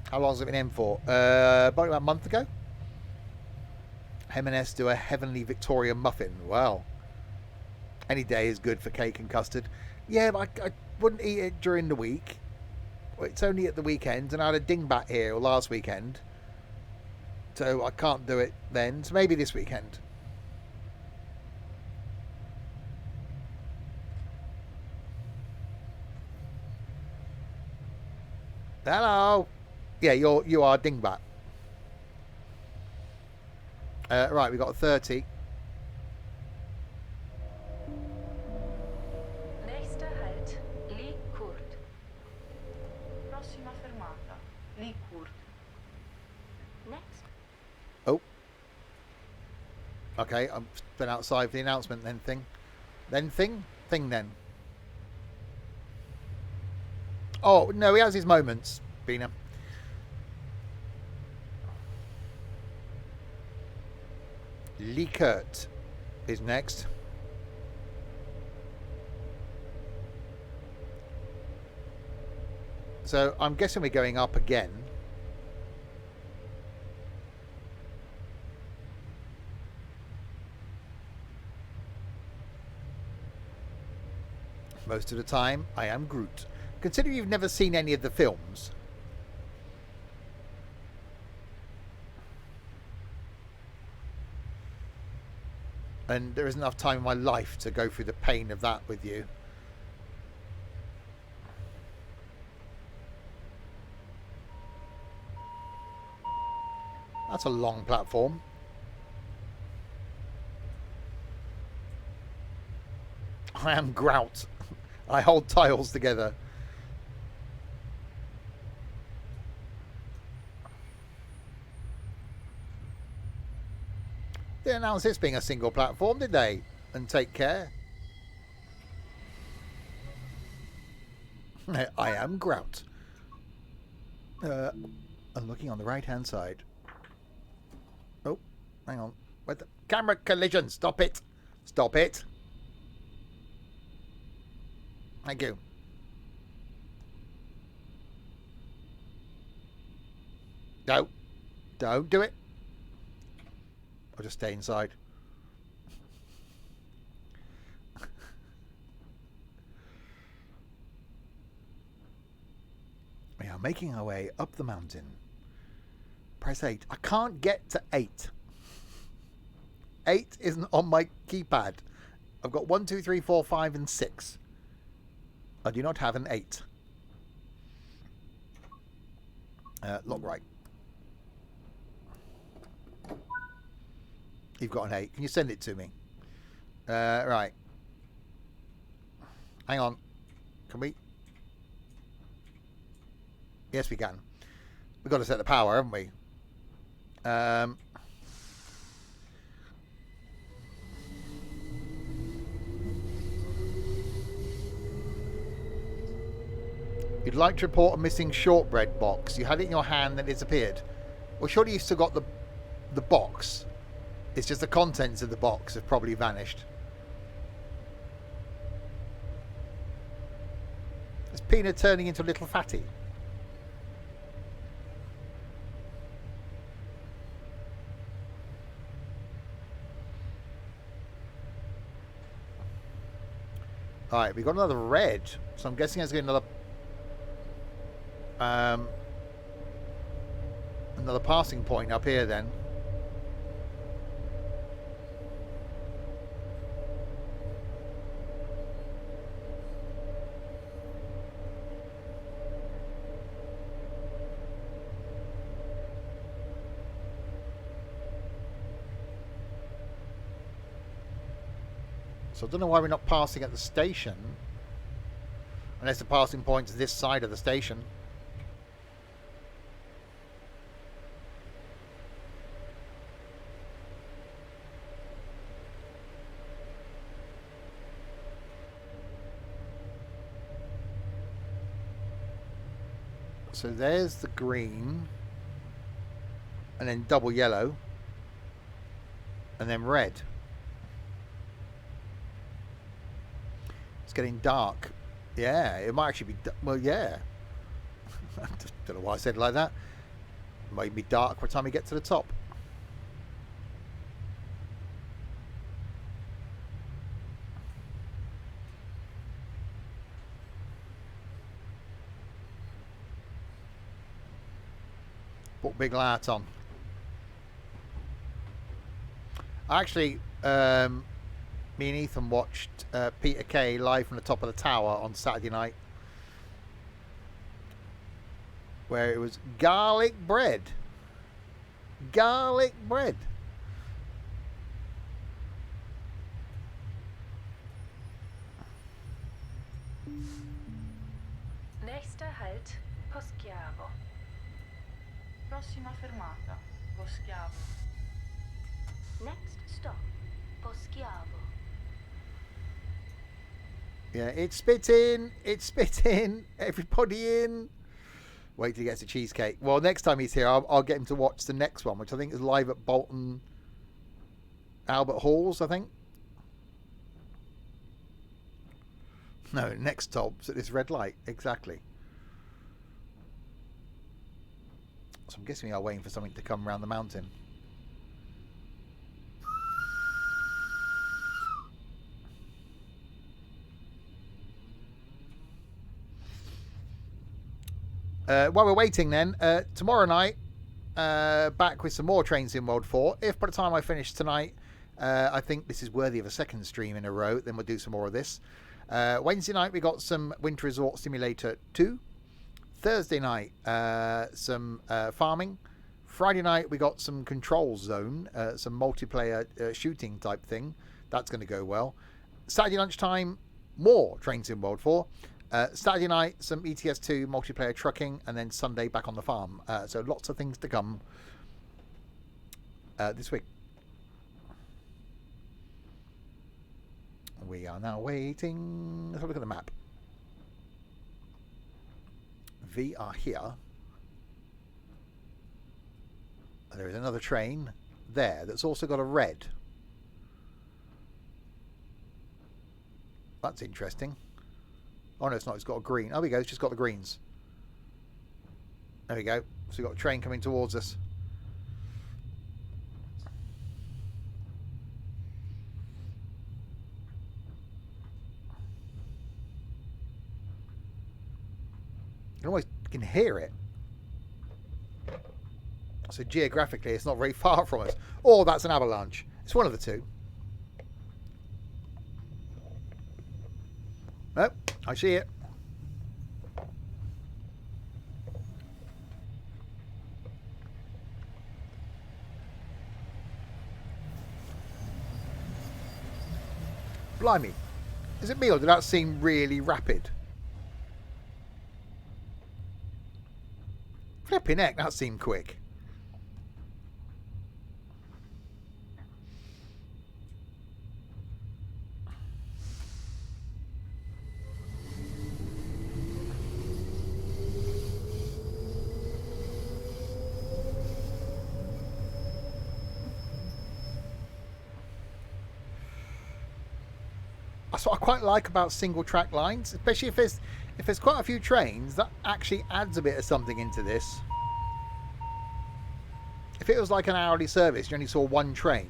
How long has it been in for? About a month ago? M&S do a heavenly Victoria muffin. Wow. Any day is good for cake and custard. Yeah, but I wouldn't eat it during the week. It's only at the weekend, and I had a dingbat here last weekend. So I can't do it then. So maybe this weekend. Hello. Yeah, you are dingbat. Right, we got a 30. Nächster Halt, Licourt. Prossima fermata, Licourt. Next. Oh. Okay, I've been outside for the announcement then thing. Then thing? Thing then. Oh, no, he has his moments, Bina. Licourt. is next. So I'm guessing we're going up again. Most of the time, I am Groot. Considering you've never seen any of the films, and there isn't enough time in my life to go through the pain of that with you. That's a long platform. I am Grout. I hold tiles together. They announced this being a single platform, did they? And take care. I am Grout. I'm looking on the right hand side. Oh, hang on. Wait, the camera collision. Stop it. Stop it. Thank you. No. Don't do it. I'll just stay inside. We are making our way up the mountain. Press 8. I can't get to 8. 8 isn't on my keypad. I've got 1, 2, 3, 4, 5, and 6. I do not have an 8. Look right. You've got an 8. Can you send it to me? Right. Hang on. Can we? Yes, we can. We've got to set the power, haven't we? You'd like to report a missing shortbread box. You had it in your hand and it disappeared. Well, surely you still got the box. It's just the contents of the box have probably vanished. Is Peanut turning into a little fatty? Alright, we've got another red. So I'm guessing there's going to be another passing point up here then. So I don't know why we're not passing at the station. Unless the passing point is this side of the station. So there's the green. And then double yellow. And then red. Getting dark. Yeah, it might actually be. Well, yeah. I just don't know why I said it like that. It might be dark by the time we get to the top. Put big light on. Actually, me and Ethan watched Peter Kay live from the top of the tower on Saturday night, where it was garlic bread. Garlic bread. Nächster Halt, Poschiavo. Prossima fermata, Boschiavo. Next stop, Poschiavo. Yeah, it's spitting. It's spitting. Everybody in. Wait till he gets a cheesecake. Well, next time he's here, I'll get him to watch the next one, which I think is live at Bolton Albert Halls, I think. No, next stop's at this red light. Exactly. So I'm guessing we are waiting for something to come around the mountain. While we're waiting then, tomorrow night, back with some more Train Sim World 4. If by the time I finish tonight, I think this is worthy of a second stream in a row, then we'll do some more of this. Wednesday night, we got some Winter Resort Simulator 2. Thursday night, some farming. Friday night, we got some Control Zone, some multiplayer shooting type thing. That's going to go well. Saturday lunchtime, more Train Sim World 4. Saturday night, some ETS2 multiplayer trucking, and then Sunday back on the farm. So lots of things to come this week. We are now waiting. Let's have a look at the map. We are here. There is another train there that's also got a red. That's interesting. Oh no, it's not. It's got a green. Oh, we go. It's just got the greens. There we go. So we've got a train coming towards us. You can hear it. So geographically, it's not very far from us. Or that's an avalanche. It's one of the two. Nope, I see it. Blimey. Is it me or did that seem really rapid? Flipping heck, that seemed quick. That's what I quite like about single track lines, especially if there's quite a few trains. That actually adds a bit of something into this. If it was like an hourly service, you only saw one train.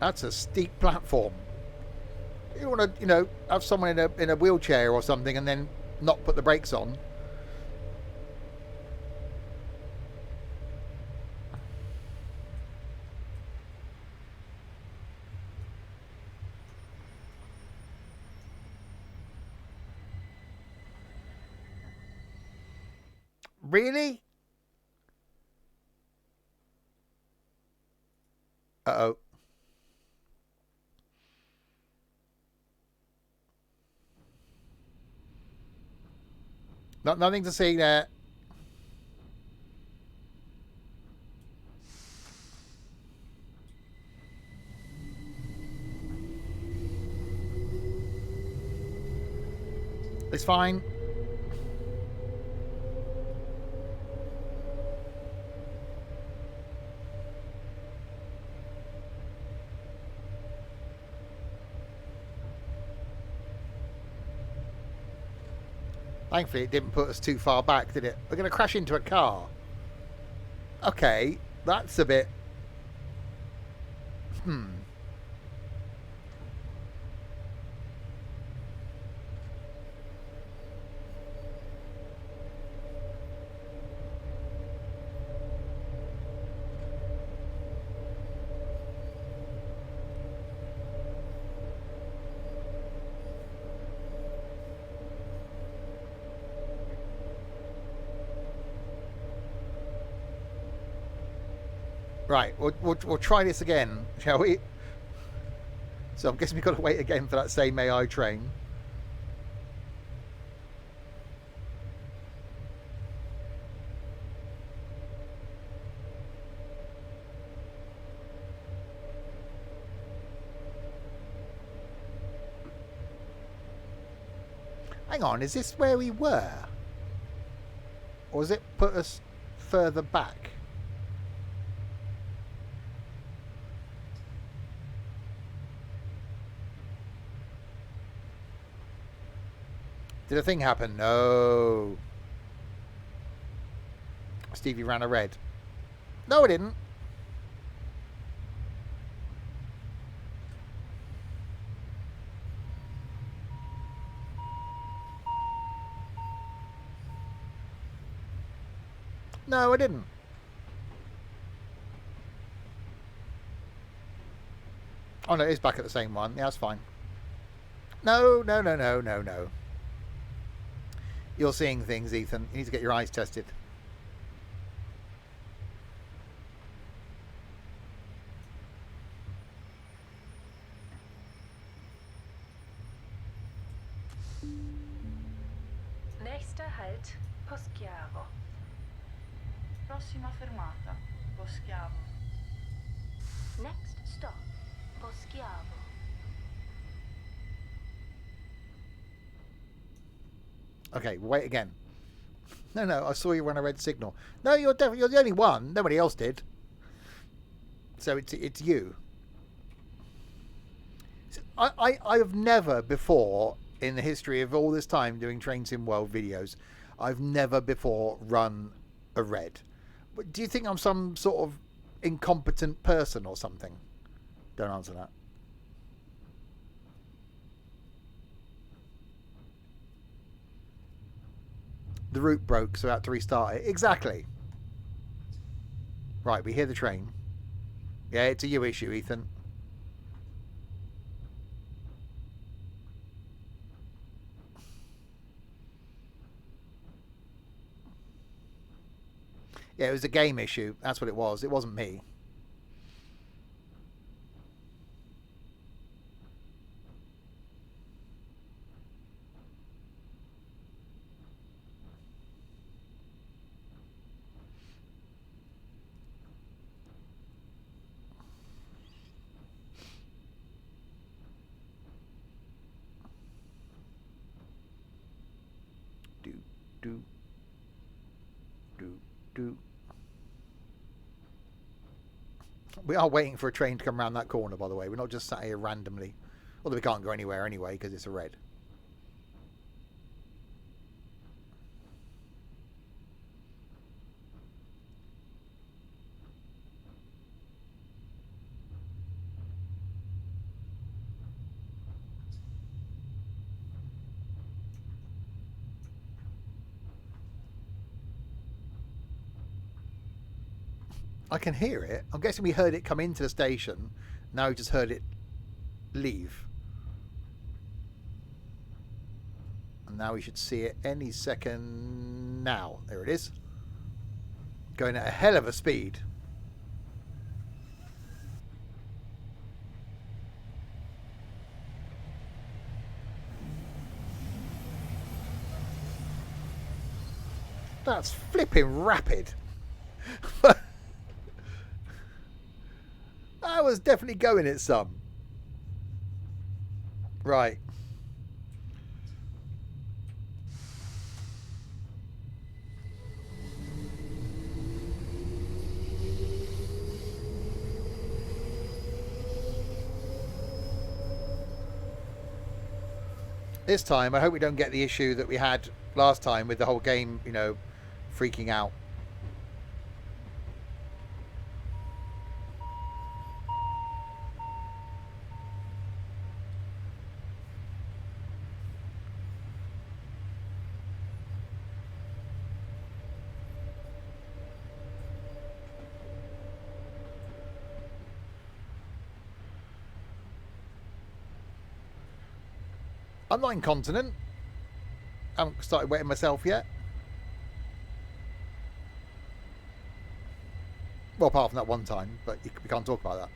That's a steep platform. You don't want to, have someone in a wheelchair or something and then not put the brakes on. Really? Uh-oh. Nothing to see there. It's fine. Thankfully, it didn't put us too far back, did it? We're going to crash into a car. Okay, that's a bit... Right, we'll try this again, shall we? So I'm guessing we've got to wait again for that same AI train. Hang on, is this where we were? Or has it put us further back? Did a thing happen? No. Stevie ran a red. No, I didn't. No, I didn't. Oh, no, it is back at the same one. Yeah, that's fine. No, no, no, no, no, no. You're seeing things, Ethan. You need to get your eyes tested. Nächster Halt, Poschiavo. Prossima fermata, Boschiavo. Next stop, Boschiavo. Okay, wait again. No, no, I saw you run a red signal. No, you're definitely the only one. Nobody else did. So it's you. So I have never before in the history of all this time doing Train Sim World videos, I've never before run a red. But do you think I'm some sort of incompetent person or something? Don't answer that. The route broke, so I had to restart it. Exactly. Right, we hear the train. Yeah, it's a you issue, Ethan. Yeah, it was a game issue. That's what it was. It wasn't me. Do. We are waiting for a train to come around that corner, by the way. We're not just sat here randomly. Although we can't go anywhere anyway because it's a red. I can hear it. I'm guessing we heard it come into the station. Now we just heard it leave. And now we should see it any second now. There it is. Going at a hell of a speed. That's flipping rapid. I was definitely going it some. Right. This time, I hope we don't get the issue that we had last time with the whole game, you know, freaking out. I'm not incontinent. I haven't started wetting myself yet. Well, apart from that one time, but we can't talk about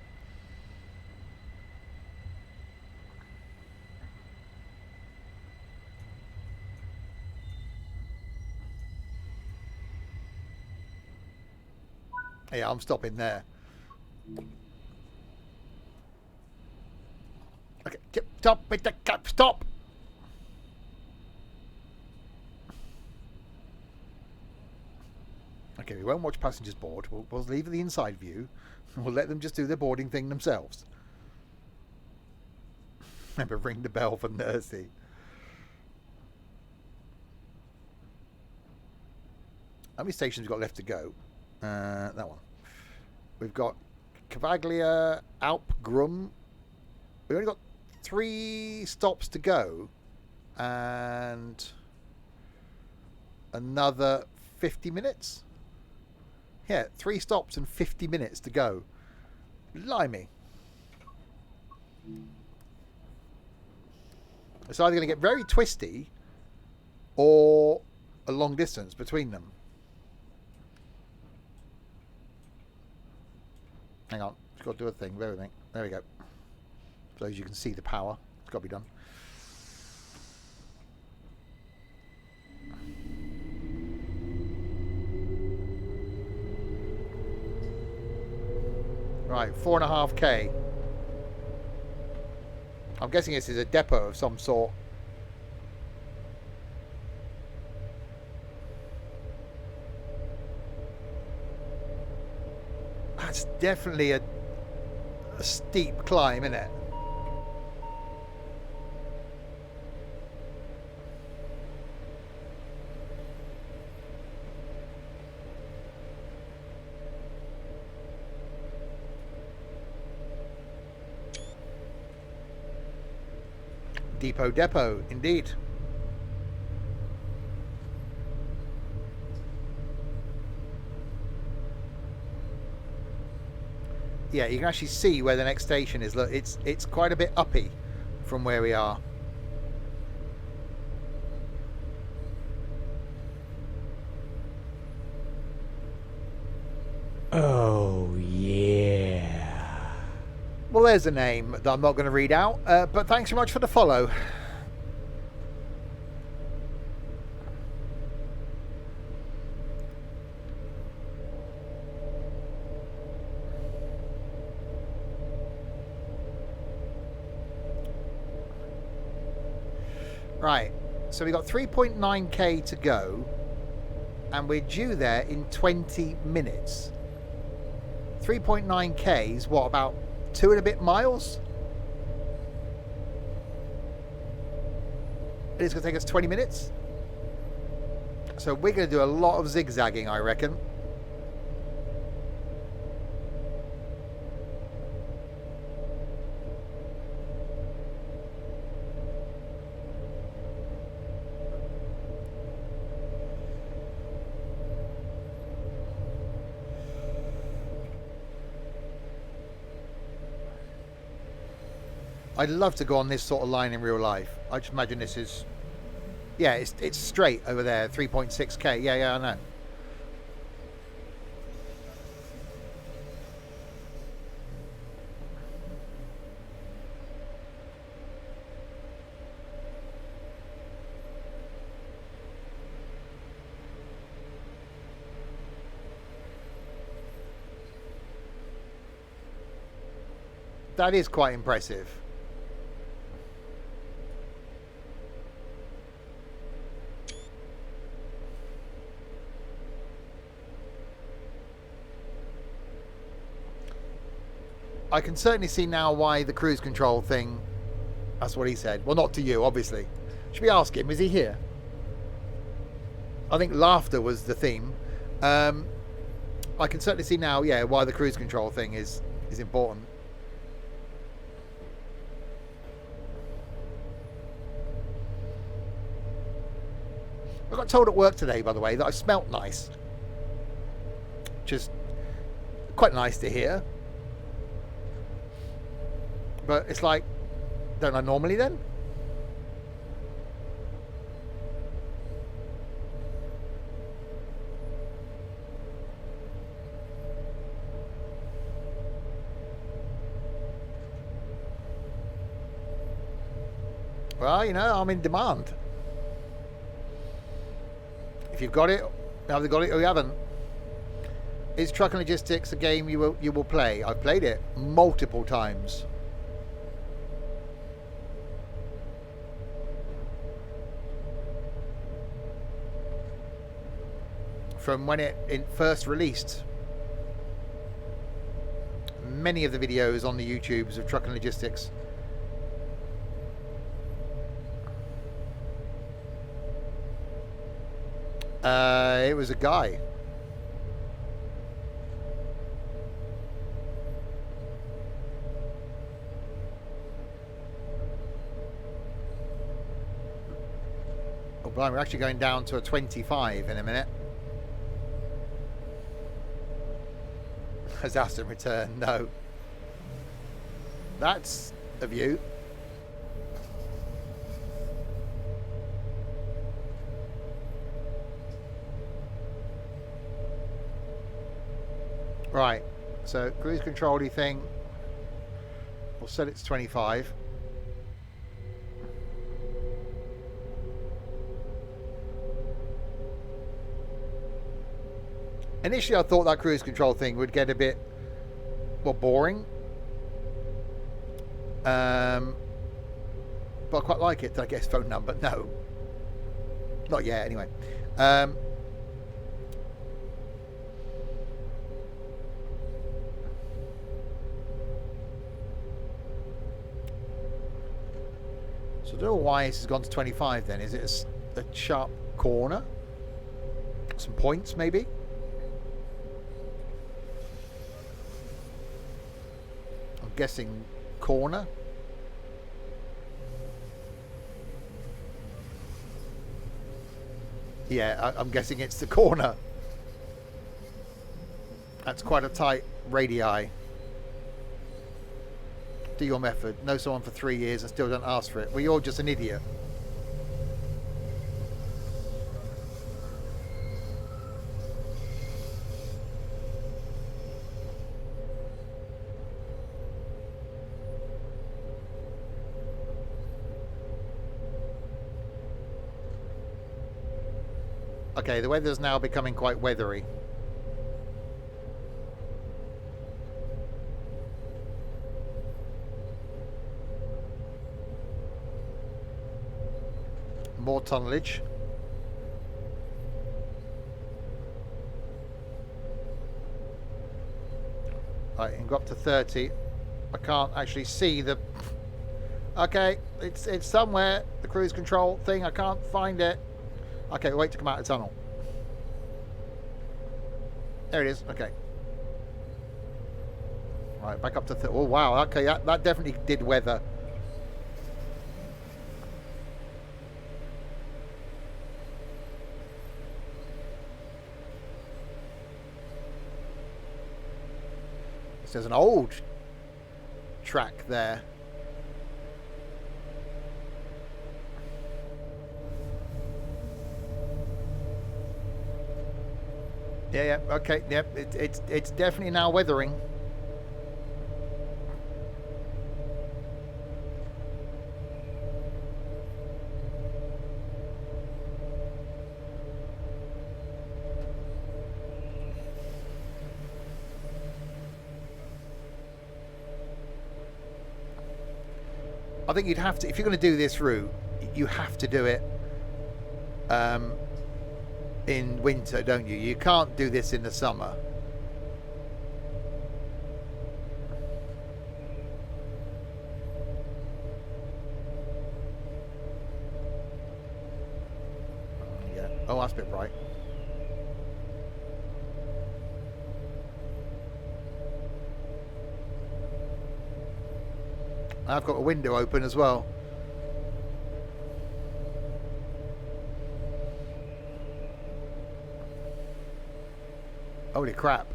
that. Yeah, I'm stopping there. Okay, stop with the cap, stop! Okay, we won't watch passengers board. We'll leave the inside view. We'll let them just do their boarding thing themselves. Remember, ring the bell for Nursey. How many stations we've got left to go? That one. We've got Cavaglia, Alpgrum. We've only got 3 stops to go. And another 50 minutes? Yeah, 3 stops and 50 minutes to go. Blimey. It's either going to get very twisty or a long distance between them. Hang on, it's got to do a thing. There we go. So as you can see the power, it's got to be done. Right, 4.5k. I'm guessing this is a depot of some sort. That's definitely a steep climb, isn't it? Depot, indeed. Yeah, you can actually see where the next station is. Look, it's quite a bit uppy from where we are. Oh, yeah. Well, there's a name that I'm not going to read out, but thanks so much for the follow. Right, so we got 3.9k to go, and we're due there in 20 minutes. 3.9k is what, about 2 and a bit miles? It's going to take us 20 minutes. So we're going to do a lot of zigzagging, I reckon. I'd love to go on this sort of line in real life. I just imagine this is... Yeah, it's straight over there, 3.6k. Yeah, I know. That is quite impressive. I can certainly see now why the cruise control thing, that's what he said. Well, not to you, obviously. Should we ask him? Is he here? I think laughter was the theme. I can certainly see now, yeah, why the cruise control thing is important. I got told at work today, by the way, that I smelt nice. Which is quite nice to hear. But it's like, don't I normally then? Well, you know, I'm in demand. If you've got it, have they got it or you haven't? Is Truck and Logistics a game you will play? I've played it multiple times. From when it first released. Many of the videos on the YouTubes of Truck and Logistics. It was a guy. Oh, blimey, we're actually going down to a 25 in a minute. Has Aston returned? No. That's a view. Right, so cruise control-y thing. We'll set it to 25. Initially, I thought that cruise control thing would get a bit more boring. But I quite like it. Did I get his phone number? No. Not yet, anyway. So I don't know why this has gone to 25 then. Is it a sharp corner? Some points, maybe? I'm guessing corner. Yeah, I'm guessing it's the corner. That's quite a tight radii. Do your method. Know someone for 3 years and still don't ask for it. Well, you're just an idiot. Okay, the weather's now becoming quite weathery. More tunnelage. Right, and go up to 30. I can't actually see the... Okay, it's somewhere, the cruise control thing. I can't find it. Okay, wait to come out of the tunnel. There it is. Okay. Right, back up to... Oh, wow. Okay, that definitely did weather. There's an old track there. Yeah, okay, yep, it's definitely now weathering. I think you'd have to, if you're going to do this route, you have to do it in winter, don't you? You can't do this in the summer. Yeah. Oh, that's a bit bright. I've got a window open as well. Holy crap.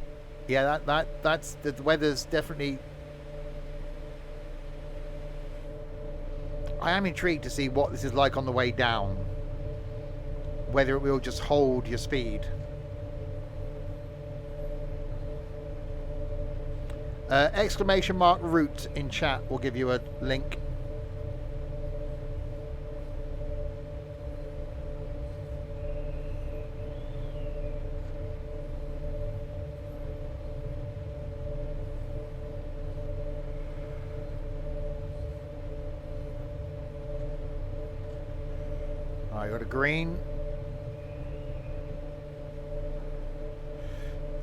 Yeah, that's the weather's definitely... I am intrigued to see what this is like on the way down. Whether it will just hold your speed. Exclamation mark route in chat will give you a link. I got a green,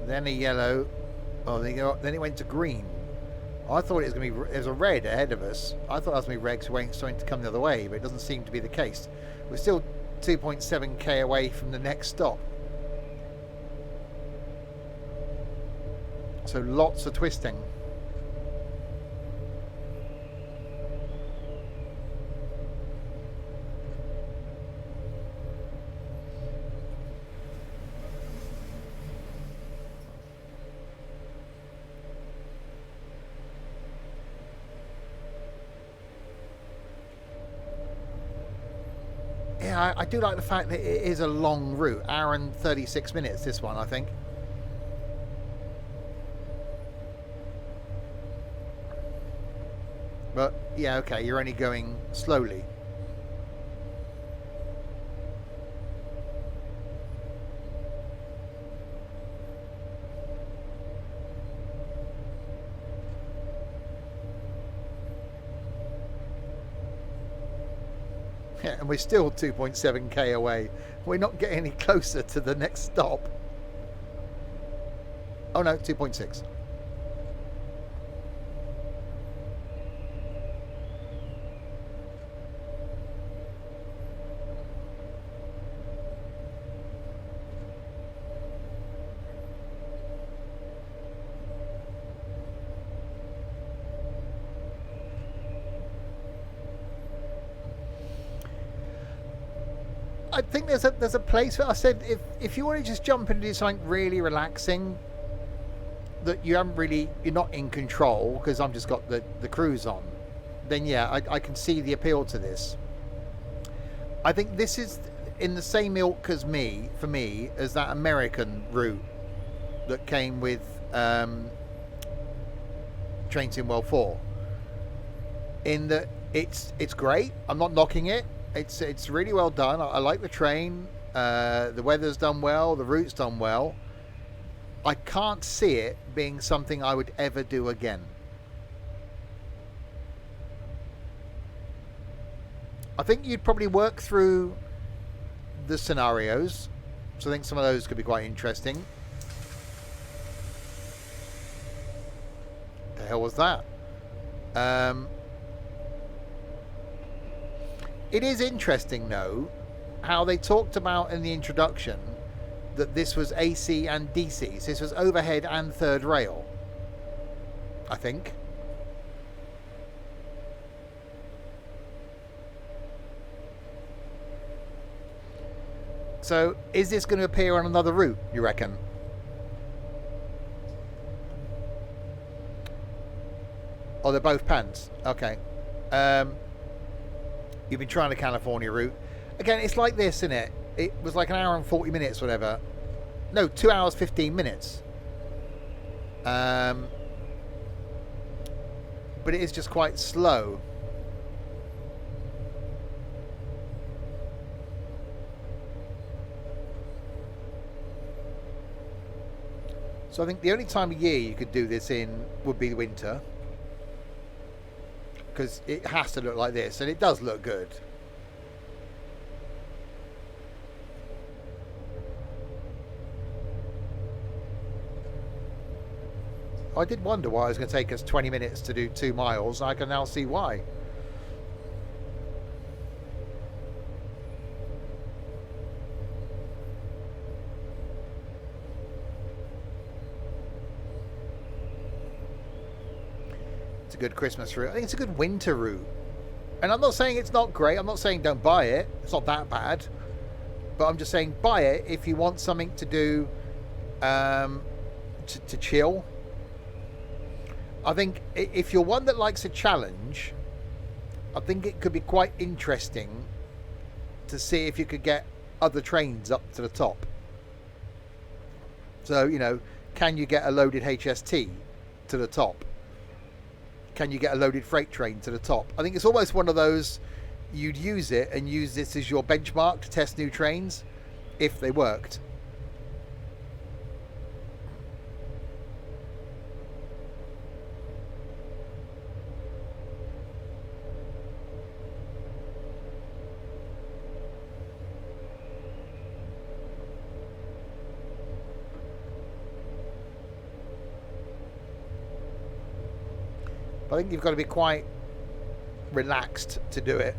then a yellow. Oh, then it went to green. I thought it was going to be... There's a red ahead of us. I thought it was going to be red because we're starting to come the other way, but it doesn't seem to be the case. We're still 2.7k away from the next stop. So lots of twisting. Yeah, I do like the fact that it is a long route. Hour and 36 minutes, this one, I think. But, yeah, okay, you're only going slowly. Yeah, and we're still 2.7k away. We're not getting any closer to the next stop. Oh no, 2.6. I think there's a place where I said if you want to just jump into something really relaxing that you're not in control, because I've just got the cruise on, then yeah, I can see the appeal to this. I think this is in the same ilk as for me as that American route that came with Train Sim World 4, in that it's great. I'm not knocking it. It's really well done. I like the train. The weather's done well. The route's done well. I can't see it being something I would ever do again. I think you'd probably work through the scenarios. So I think some of those could be quite interesting. The hell was that? It is interesting, though, how they talked about in the introduction that this was AC and DC. So this was overhead and third rail, I think. So is this going to appear on another route, you reckon? Oh, they're both pants. Okay. You've been trying the California route. Again, it's like this, isn't it? It was like an hour and 40 minutes, whatever. No, 2 hours, 15 minutes. But it is just quite slow. So I think the only time of year you could do this in would be the winter. Because it has to look like this, and it does look good. I did wonder why it was going to take us 20 minutes to do 2 miles. I can now see why. It's a good Christmas route. I think it's a good winter route. And I'm not saying it's not great. I'm not saying don't buy it. It's not that bad. But I'm just saying buy it if you want something to do to chill. I think if you're one that likes a challenge, I think it could be quite interesting to see if you could get other trains up to the top. So, you know, can you get a loaded HST to the top? Can you get a loaded freight train to the top? I think it's almost one of those, you'd use it and use this as your benchmark to test new trains if they worked. But I think you've got to be quite relaxed to do it.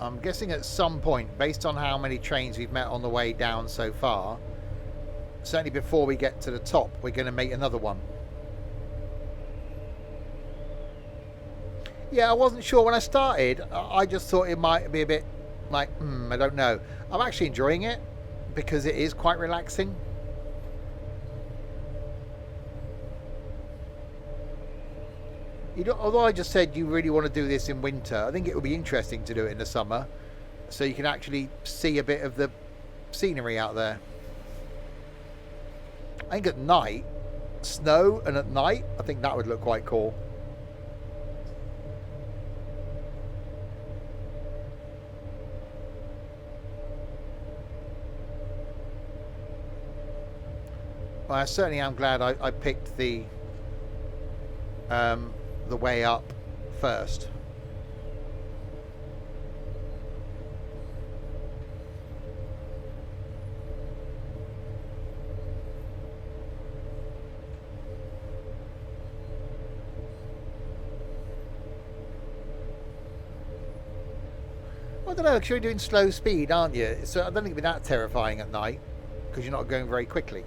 I'm guessing at some point, based on how many trains we've met on the way down so far, certainly before we get to the top, we're going to meet another one. Yeah, I wasn't sure when I started. I just thought it might be a bit like, I don't know. I'm actually enjoying it because it is quite relaxing. Although I just said you really want to do this in winter, I think it would be interesting to do it in the summer so you can actually see a bit of the scenery out there. I think at night, snow and at night, I think that would look quite cool. Well, I certainly am glad I picked the way up first. Well, I don't know, because you're doing slow speed, aren't you? So I don't think it'd be that terrifying at night because you're not going very quickly.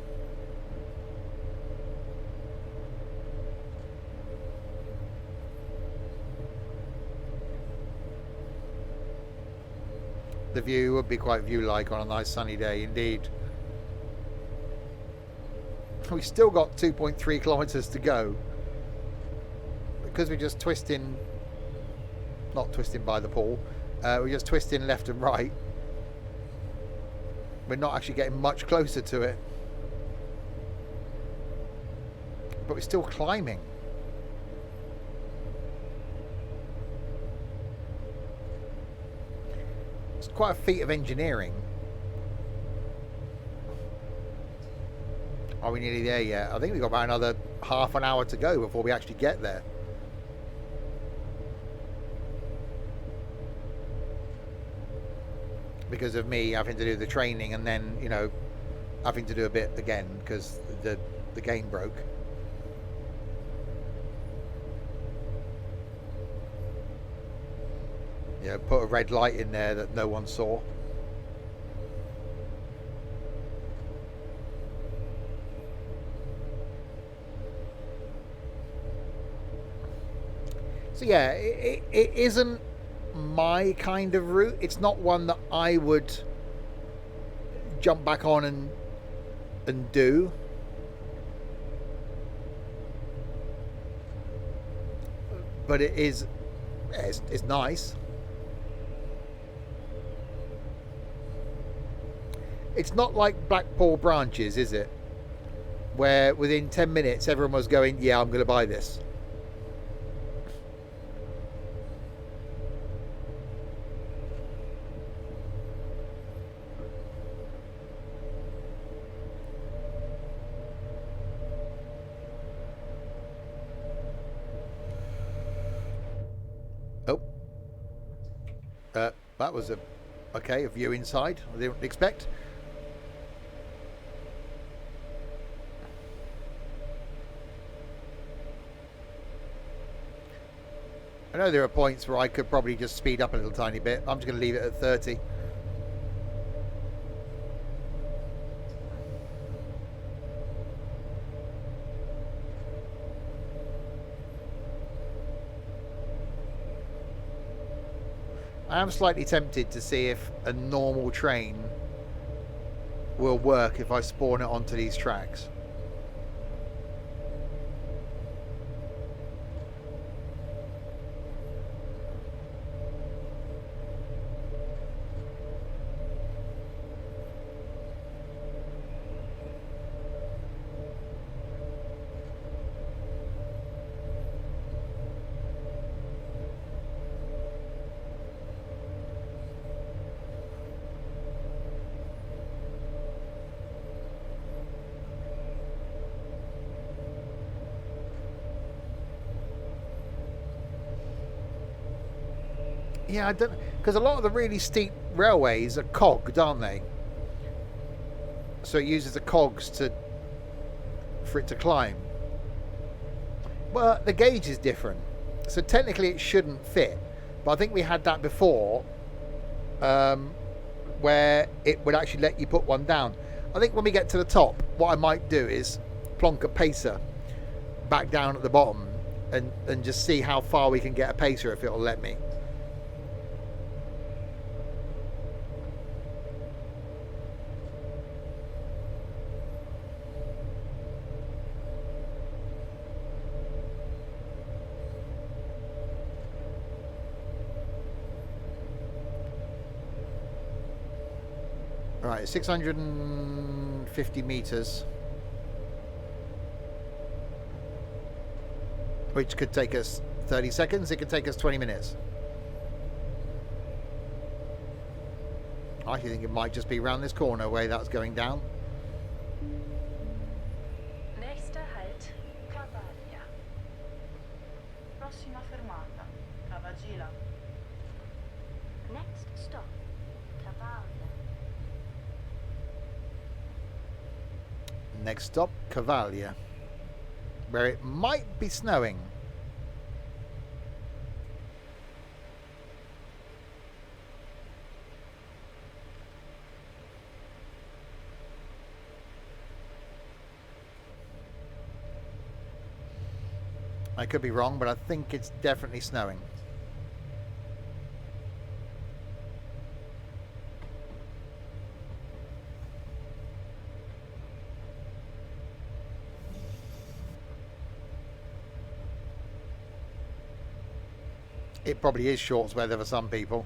The view would be quite view-like on a nice sunny day indeed. We've still got 2.3 kilometers to go because we're just twisting, not twisting by the pool, we're just twisting left and right. We're not actually getting much closer to it, but we're still climbing. It's quite a feat of engineering. Are we nearly there yet? I think we've got about another half an hour to go before we actually get there. Because of me having to do the training and then, you know, having to do a bit again because the game broke. Yeah, put a red light in there that no one saw. So yeah, it isn't my kind of route. It's not one that I would jump back on and do. But it is, it's nice. It's not like Blackpool branches, is it? Where within 10 minutes everyone was going, yeah, I'm going to buy this. Oh. That was a view inside. I didn't expect. I know there are points where I could probably just speed up a little tiny bit. I'm just going to leave it at 30. I am slightly tempted to see if a normal train will work if I spawn it onto these tracks. Yeah, I don't, because a lot of the really steep railways are cogged, aren't they? So it uses the cogs for it to climb. Well, the gauge is different, so technically it shouldn't fit. But I think we had that before, where it would actually let you put one down. I think when we get to the top, what I might do is plonk a pacer back down at the bottom and just see how far we can get a pacer if it'll let me. Right, 650 meters, which could take us 30 seconds. It could take us 20 minutes. I actually think it might just be around this corner where that's going down. Nächster Halt, Cavaglia. Prossima fermata, Cavagila. Next stop, Cavaglia. Next stop, Cavaglia, where it might be snowing. I could be wrong, but I think it's definitely snowing. It probably is shorts weather for some people.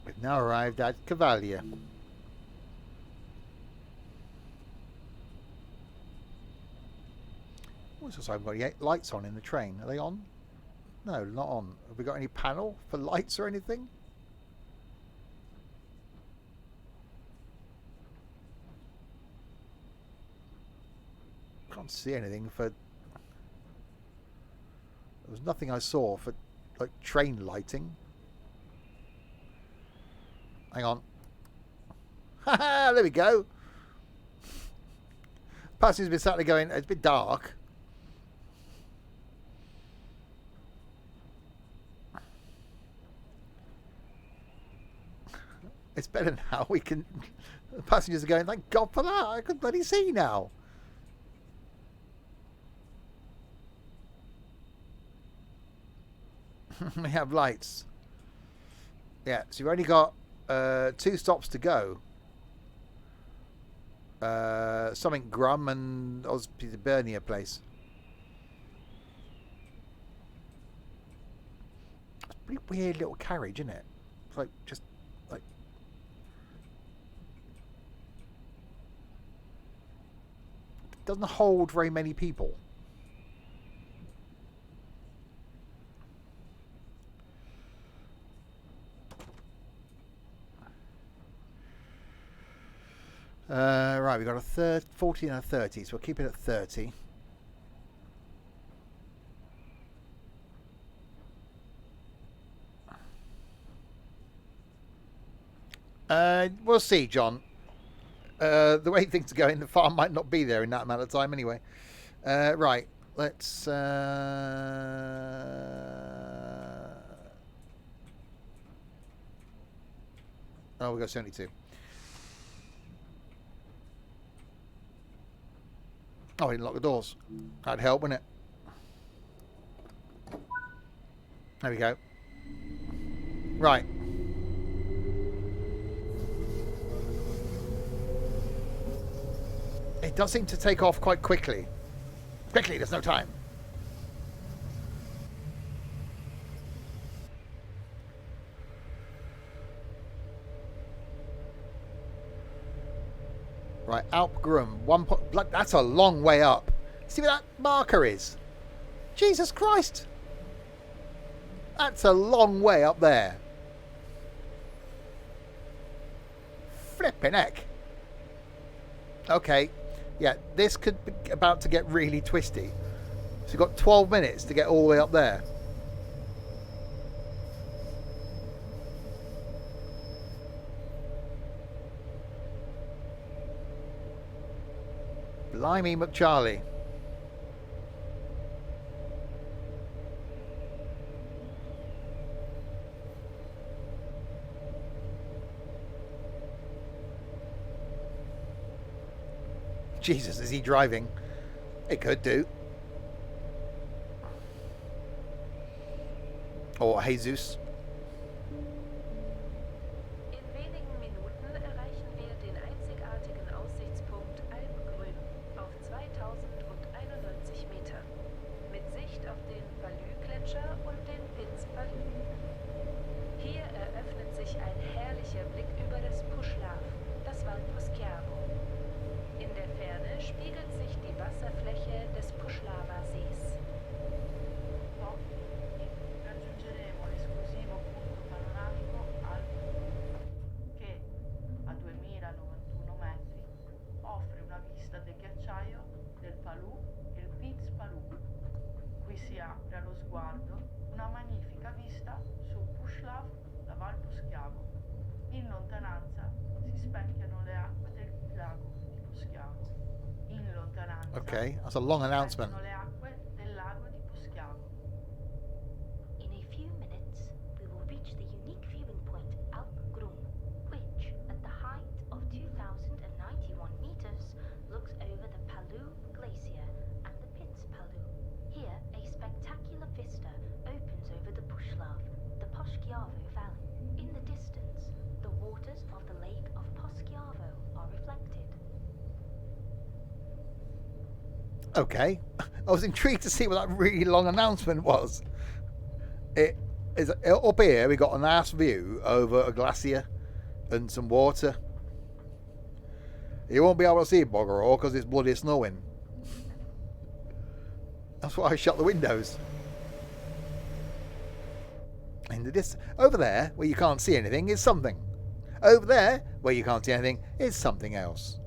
We've now arrived at Cavaglia. What's this? I've got any lights on in the train. Are they on? No, not on. Have we got any panel for lights or anything? Can't see anything for... There was nothing I saw for like train lighting. Hang on. Haha, there we go. Passengers been sat there going, it's a bit dark. It's better now. We can... The passengers are going, thank God for that. I can bloody see now. We have lights. Yeah, so we've only got 2 stops to go. Something Grum and Ospizio Bernina place. It's a pretty weird little carriage, isn't it? It's like just like... Doesn't hold very many people. Right, we've got a 40 and a 30, so we'll keep it at 30. We'll see, John. The way things are going, the farm might not be there in that amount of time anyway. Right, let's... Oh, we've got 72. Oh, I didn't lock the doors. That'd help, wouldn't it? There we go. Right. It does seem to take off quite quickly. Quickly, there's no time. Right, Alp Grum. That's a long way up. See where that marker is? Jesus Christ. That's a long way up there. Flipping heck. Okay. Yeah, this could be about to get really twisty. So you've got 12 minutes to get all the way up there. Blimey McCharlie. Jesus, is he driving? It could do. Or Jesus. In wenigen Minuten erreichen wir den einzigartigen Aussichtspunkt Alpengrün auf 2091 Meter. Mit Sicht auf den Palü-Gletscher und den Piz Palü. Hier eröffnet sich ein herrlicher Blick über das Puschlav, das Val Poschiavo. In der Ferne spiegelt sich die Wasserfläche des Puschlava-Sees. Raggiungeremo l'esclusivo punto panoramico Alpengrün, che a 2091 metri offre una vista del ghiacciaio del Palù e il Piz Palù. Qui si apre allo sguardo una magnifica vista sul Pušlav da Val Poschiavo. In lontananza si specchiano le acque del lago di Poschiavo. In lontananza Okay, that's a long announcement. le acque del lago di Poschiavo. In a few minutes, we will reach the unique viewing point Alpgrum, which, at the height of 2,091 meters, looks over the Palou Glacier and the Piz Palou. Here, a spectacular vista opens over the Pušlav, the Poschiavo Valley. In the distance, the waters of the lake of Poschiavo are reflected. Okay. I was intrigued to see what that really long announcement was. It is up here. We got a nice view over a glacier and some water. You won't be able to see bugger all because it's bloody snowing. That's why I shut the windows. And this over there where you can't see anything is something. Over there where you can't see anything is something else.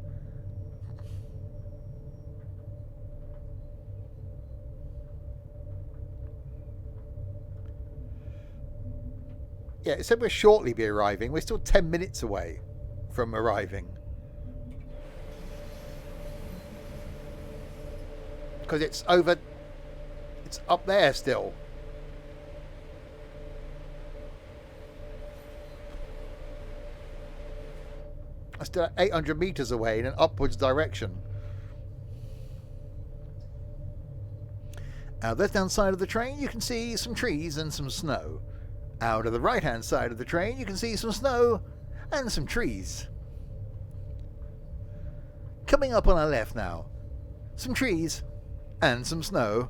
Yeah, it said we'll shortly be arriving. We're still 10 minutes away from arriving. Because it's over... It's up there still. It's still 800 meters away in an upwards direction. Out the left-hand side of the train, you can see some trees and some snow. Out of the right-hand side of the train, you can see some snow and some trees. Coming up on our left now, some trees and some snow.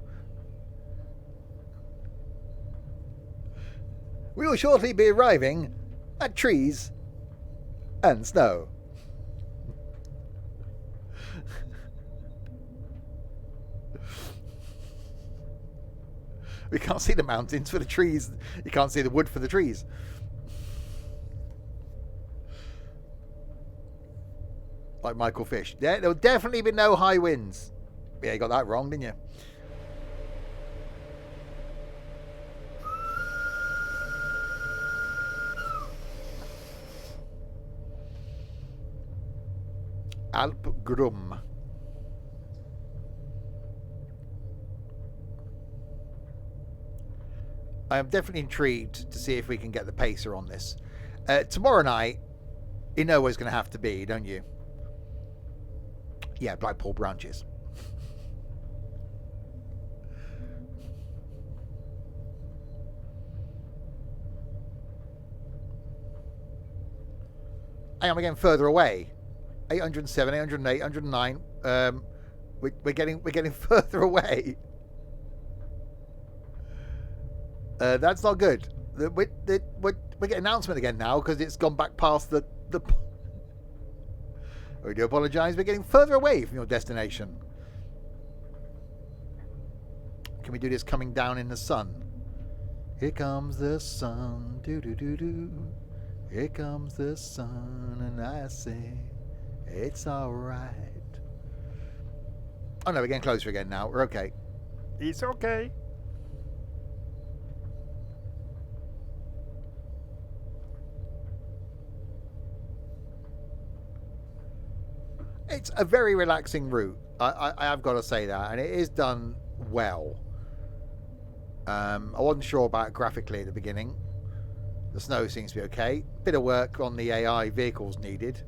We will shortly be arriving at trees and snow. We can't see the mountains for the trees. You can't see the wood for the trees. Like Michael Fish. There'll definitely be no high winds. Yeah, you got that wrong, didn't you? Alpgrum. I am definitely intrigued to see if we can get the pacer on this. Tomorrow night, you know where it's going to have to be, don't you? Yeah, Blackpool branches. Hang on, we're getting further away. 807, 808, 809. We're getting further away. That's not good. We get an announcement again now because it's gone back past the. We do apologise. We're getting further away from your destination. Can we do this coming down in the sun? Here comes the sun. Do do do do. Here comes the sun, and I say it's all right. Oh no, we're getting closer again now. We're okay. It's okay. It's a very relaxing route. I have got to say that, and it is done well. I wasn't sure about it graphically at the beginning. The snow seems to be okay. Bit of work on the AI vehicles needed.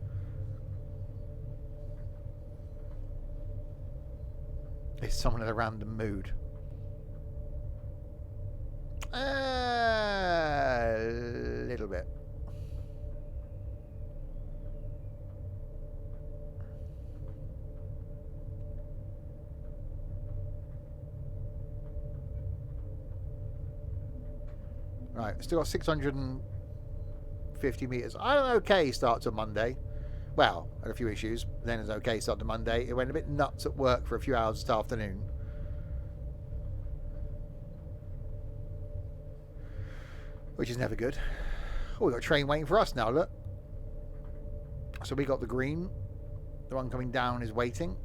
Is someone in a random mood? A little bit. Right, still got 650 meters. I had an okay start to Monday. Well, had a few issues. Then it's okay start to Monday. It went a bit nuts at work for a few hours this afternoon. Which is never good. Oh, we've got a train waiting for us now, look. So we got the green. The one coming down is waiting.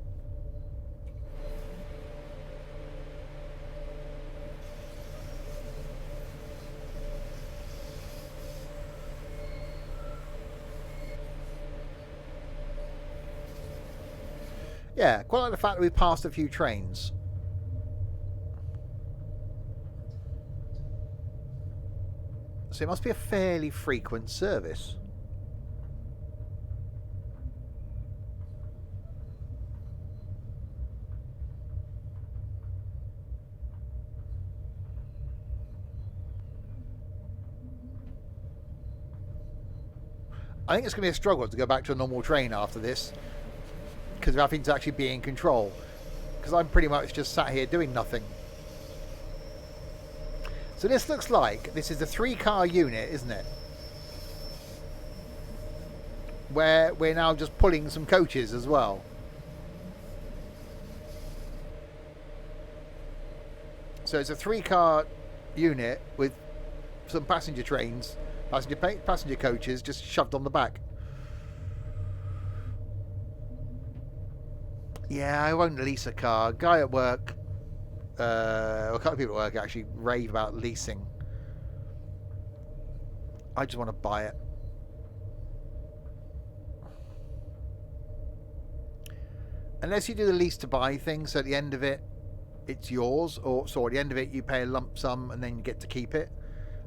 Yeah, quite like the fact that we passed a few trains. So it must be a fairly frequent service. I think it's going to be a struggle to go back to a normal train after this, because of having to actually be in control. Because I'm pretty much just sat here doing nothing. So this looks like this is a 3-car unit, isn't it? Where we're now just pulling some coaches as well. So it's a 3-car unit with some passenger trains, passenger coaches just shoved on the back. Yeah, I won't lease a car. Guy at work, a couple of people at work actually rave about leasing. I just want to buy it. Unless you do the lease to buy thing, so at the end of it, it's yours, or so at the end of it, you pay a lump sum and then you get to keep it.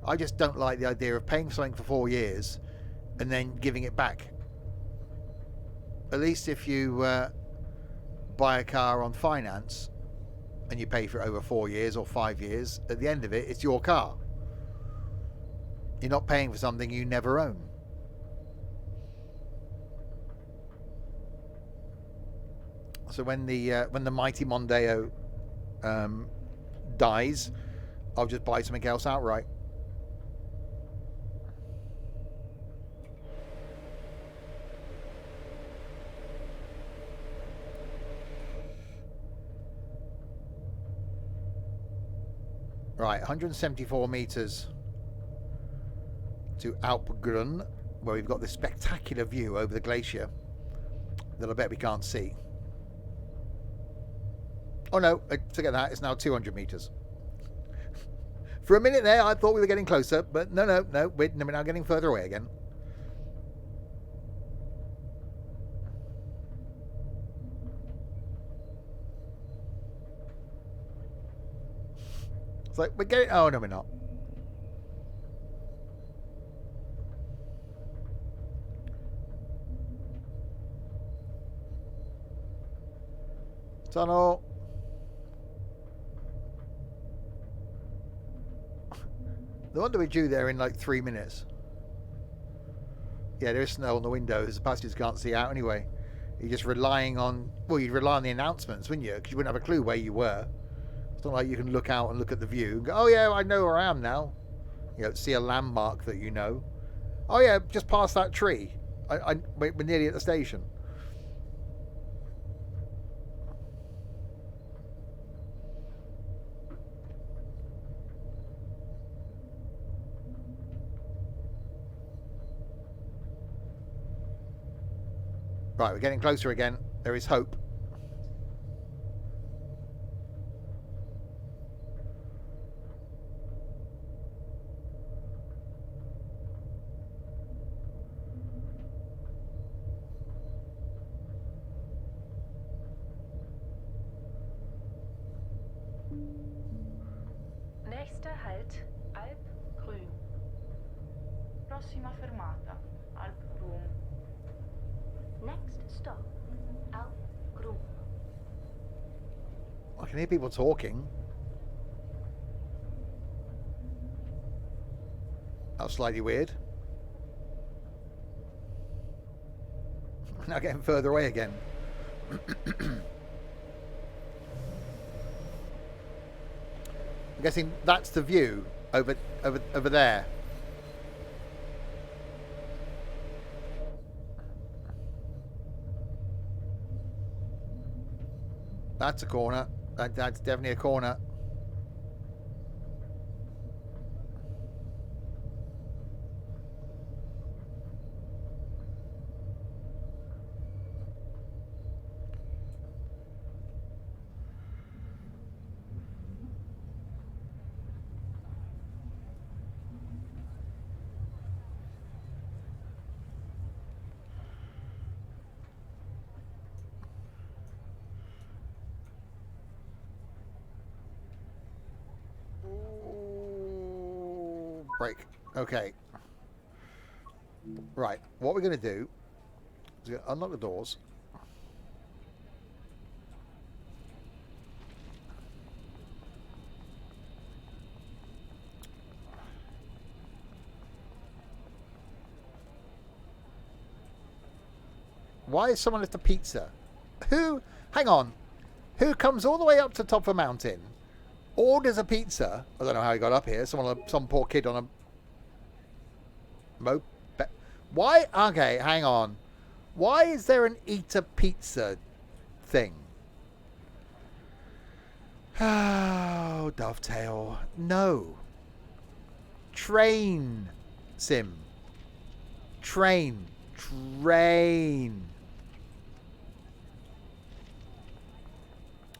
I just don't like the idea of paying something for 4 years and then giving it back. At least if you buy a car on finance and you pay for it over 4 years or 5 years, at the end of it, it's your car. You're not paying for something you never own. So when the mighty Mondeo dies, I'll just buy something else outright. Right, 174 metres to Alpgrun, where we've got this spectacular view over the glacier that I bet we can't see. Oh no, forget that, it's now 200 metres. For a minute there, I thought we were getting closer, but no, we're now getting further away again. It's like, we're getting... Oh, no, we're not. Tunnel. No wonder we're due there in like 3 minutes. Yeah, there is snow on the windows. The passengers can't see out anyway. You're just relying on... Well, you'd rely on the announcements, wouldn't you? Because you wouldn't have a clue where you were. It's not like you can look out and look at the view and go, oh yeah, I know where I am now. You know, see a landmark that you know. Oh yeah, just past that tree. We're nearly at the station. Right, we're getting closer again. There is hope. Prossima fermata, Alpgrum. Next stop, Alpgrum. I can hear people talking. That's slightly weird. Now getting further away again. I'm guessing that's the view over there. That's a corner. That's definitely a corner. Break. Okay. Right. What we're going to do is unlock the doors. Why is someone left a pizza? Who? Hang on. Who comes all the way up to the top of a mountain, orders a pizza? I don't know how he got up here. Some poor kid on a moped. Why? Okay, hang on. Why is there an eat a pizza thing? Oh, Dovetail. No. Train sim. Train.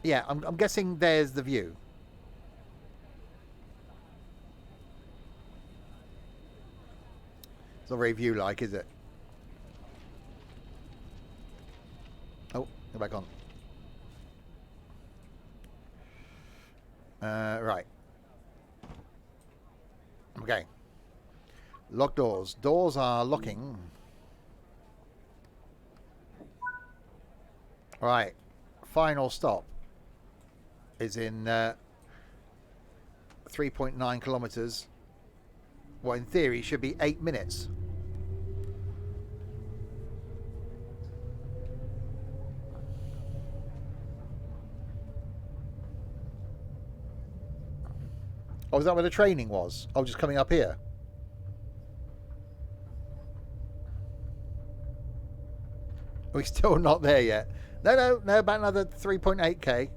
Yeah, I'm guessing there's the view. It's not very view-like, is it? Oh, go back on. Right. Okay. Lock doors. Doors are locking. Right. Final stop is in 3.9 kilometers. Well, in theory, should be 8 minutes. Oh, is that where the training was? Oh, just coming up here. We're still not there yet. No, about another 3.8k.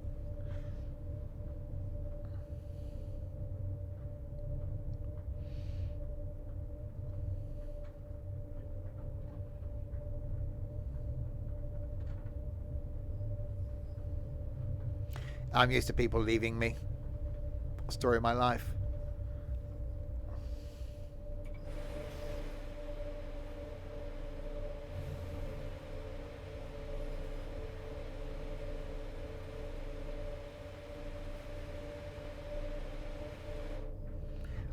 I'm used to people leaving me. Story of my life.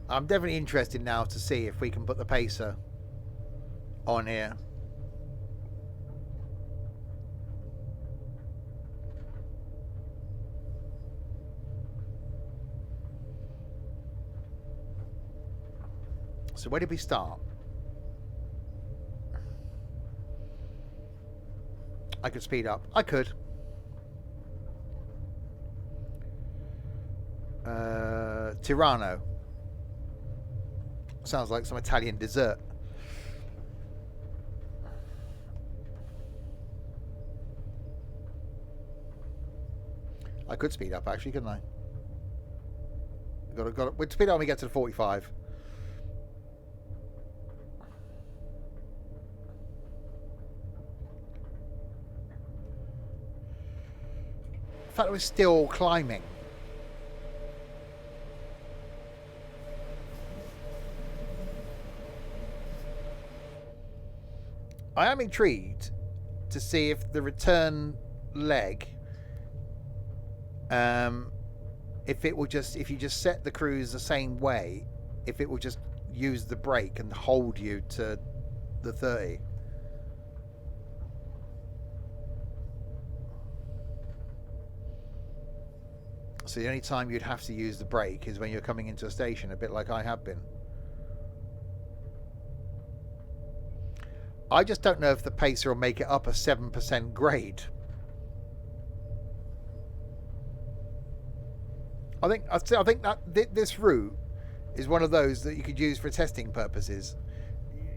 I'm definitely interested now to see if we can put the pacer on here. So where did we start? I could speed up. I could. Tirano. Sounds like some Italian dessert. I could speed up actually, couldn't I? Got to. We'd speed up when we get to the 45. The fact that we're still climbing. I am intrigued to see if the return leg, if you just set the cruise the same way, if it will just use the brake and hold you to the 30. So the only time you'd have to use the brake is when you're coming into a station, a bit like I have been. I just don't know if the pacer will make it up a 7% grade. I think that this route is one of those that you could use for testing purposes.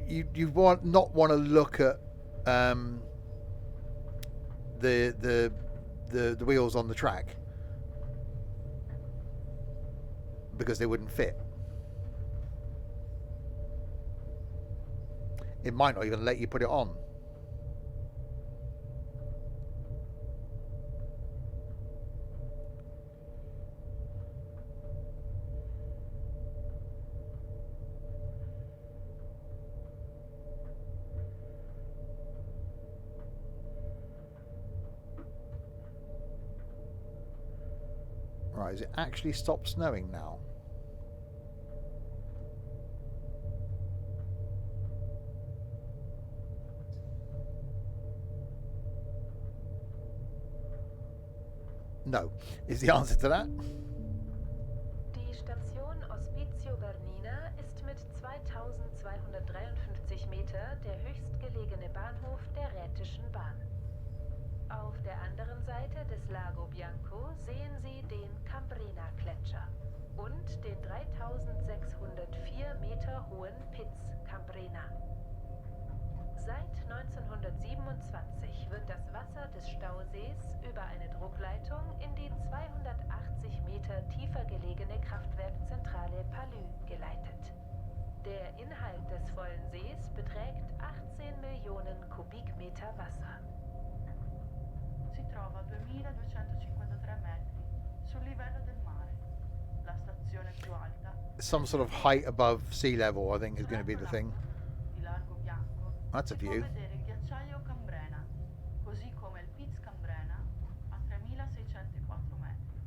You not want to look at the wheels on the track because they wouldn't fit. It might not even let you put it on. Right, has it actually stopped snowing now? No, is the answer to that. Die Station Ospizio Bernina ist mit 2253 Meter der höchstgelegene Bahnhof der Rätischen Bahn. Auf der anderen Seite des Lago Bianco sehen Sie den Cambrena-Gletscher und den 3604 Meter hohen Piz Cambrena. Seit 1927 wird das Wasser des Stausees über eine Druckleitung in die 280 Meter tiefer gelegene Kraftwerkzentrale Palü geleitet. Der Inhalt des vollen Sees beträgt 18 Millionen Kubikmeter Wasser. Si trova a 2253 metri sul livello del mare. La stazione più alta. Some sort of height above sea level, I think, is going to be the thing. Di Largo Bianco. That's a Si può view. vedere il ghiacciaio Cambrena, così come il Piz Cambrena a 3604 metri.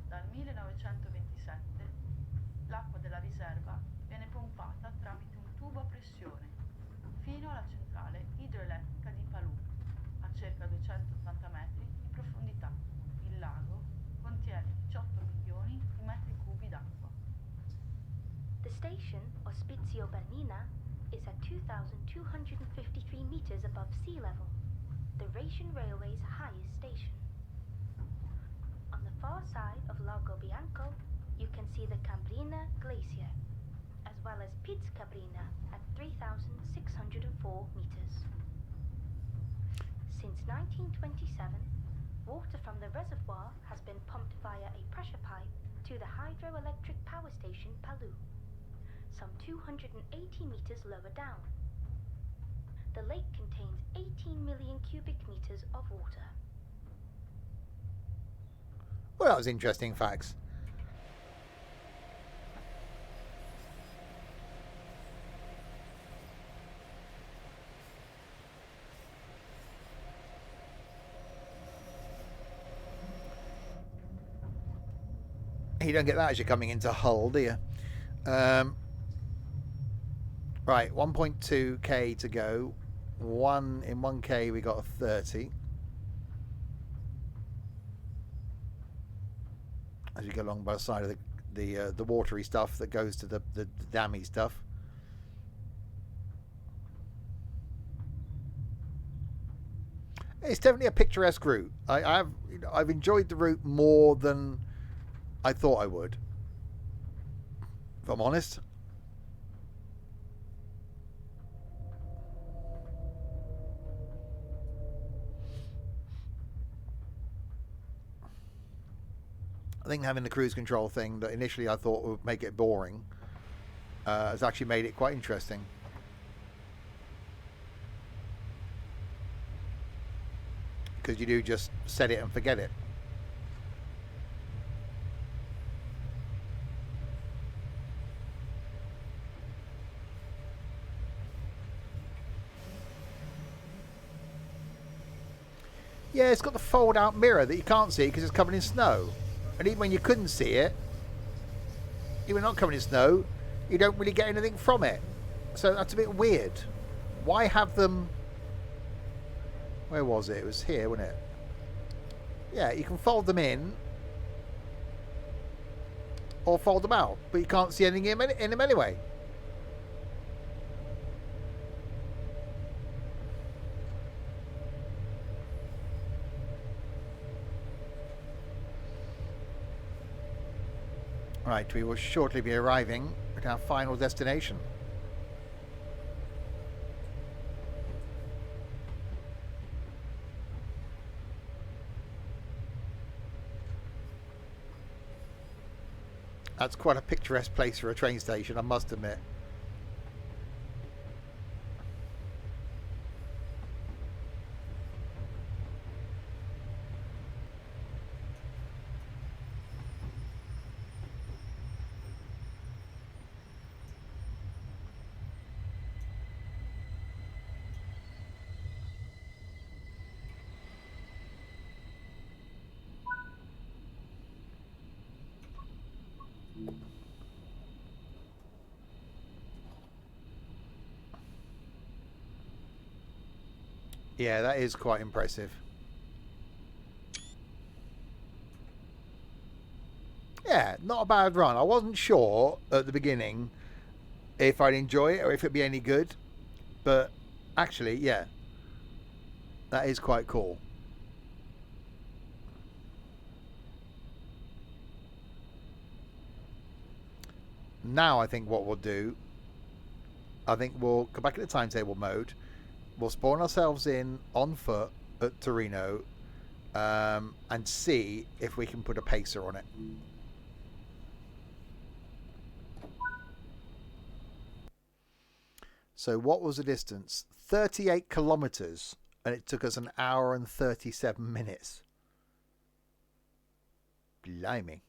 Dal 1927 l'acqua della riserva viene pompata tramite un tubo a pressione fino alla centrale idroelettrica di Palù, a circa 280 metri di profondità. Il lago contiene 18 milioni di metri cubi d'acqua. The station, Ospizio Bernina, is at 2,253 meters above sea level, the Rhaetian Railway's highest station. On the far side of Lago Bianco, you can see the Cambrina Glacier, as well as Piz Cambrina at 3,604 meters. Since 1927, water from the reservoir has been pumped via a pressure pipe to the hydroelectric power station Palù, some 280 meters lower down. The lake contains 18 million cubic meters of water. Well, that was interesting facts. You don't get that as you're coming into Hull, do you? Right, 1.2k to go. In 1k we got a 30. As you go along by the side of the watery stuff that goes to the dammy stuff. It's definitely a picturesque route. I've enjoyed the route more than I thought I would, if I'm honest. I think having the cruise control thing that initially I thought would make it boring has actually made it quite interesting. Because you do just set it and forget it. Yeah, it's got the fold out mirror that you can't see because it's covered in snow. And even when you couldn't see it, even not covered in snow, you don't really get anything from it. So that's a bit weird. Why have them... Where was it? It was here, wasn't it? Yeah, you can fold them in or fold them out, but you can't see anything in them anyway. Right, we will shortly be arriving at our final destination. That's quite a picturesque place for a train station, I must admit. Yeah, that is quite impressive. Yeah, not a bad run. I wasn't sure at the beginning if I'd enjoy it or if it'd be any good. But actually, yeah, that is quite cool. Now I think what we'll do, I think we'll go back into timetable mode. We'll spawn ourselves in on foot at Tirano and see if we can put a pacer on it. So what was the distance? 38 kilometers, and it took us an hour and 37 minutes. Blimey.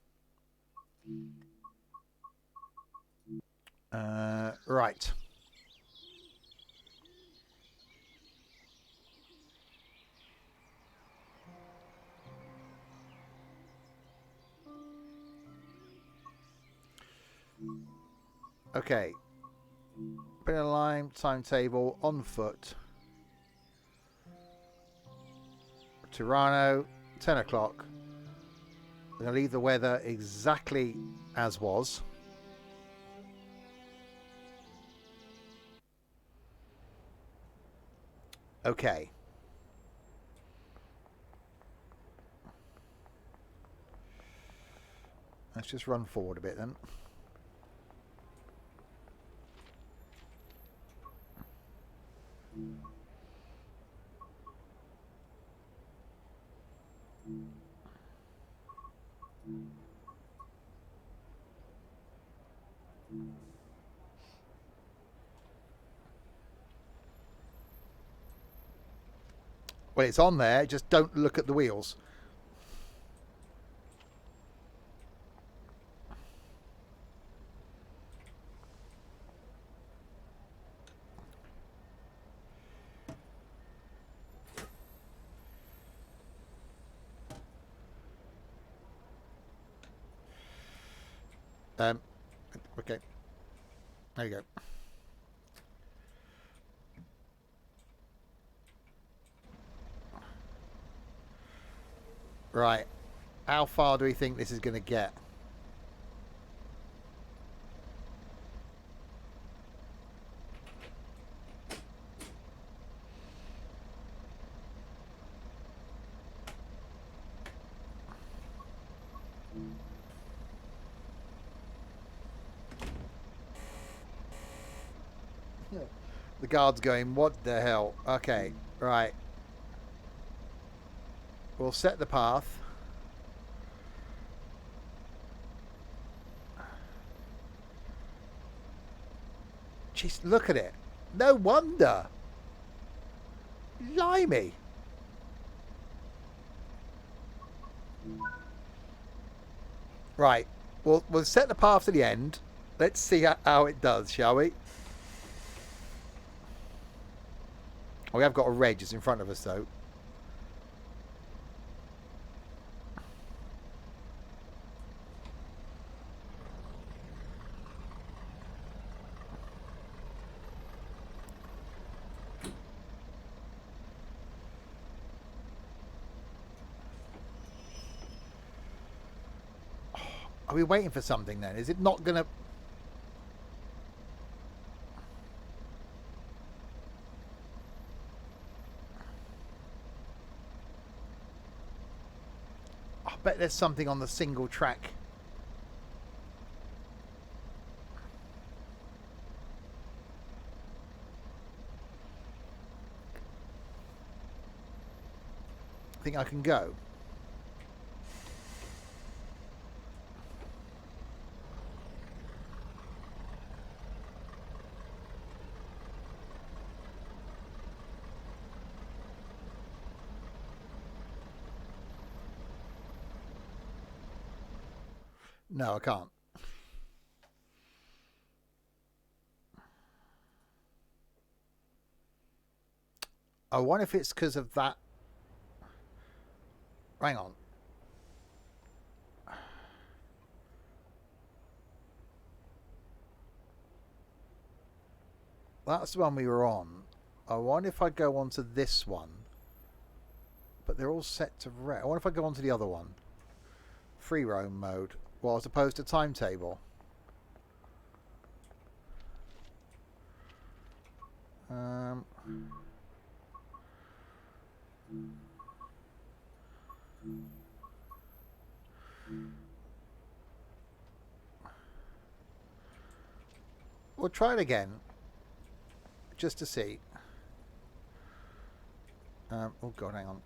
Right. Okay. Berninalinie timetable on foot. Tirano, 10 o'clock. We're going to leave the weather exactly as was. Okay. Let's just run forward a bit then. Well, it's on there. Just don't look at the wheels. Okay. There you go. Right. How far do we think this is going to get? The guard's going, what the hell? Okay, right. We'll set the path. Jeez, look at it. No wonder. Blimey. Right. We'll set the path to the end. Let's see how it does, shall we? We have got a reg just in front of us, though. Are we waiting for something then? Is it not going to... I bet there's something on the single track. I think I can go. No, I can't. I wonder if it's because of that. Hang on. That's the one we were on. I wonder if I go on to this one. But they're all set to red. I wonder if I go on to the other one. Free roam mode. Well, as opposed to timetable. We'll try it again. Just to see. Oh god, hang on.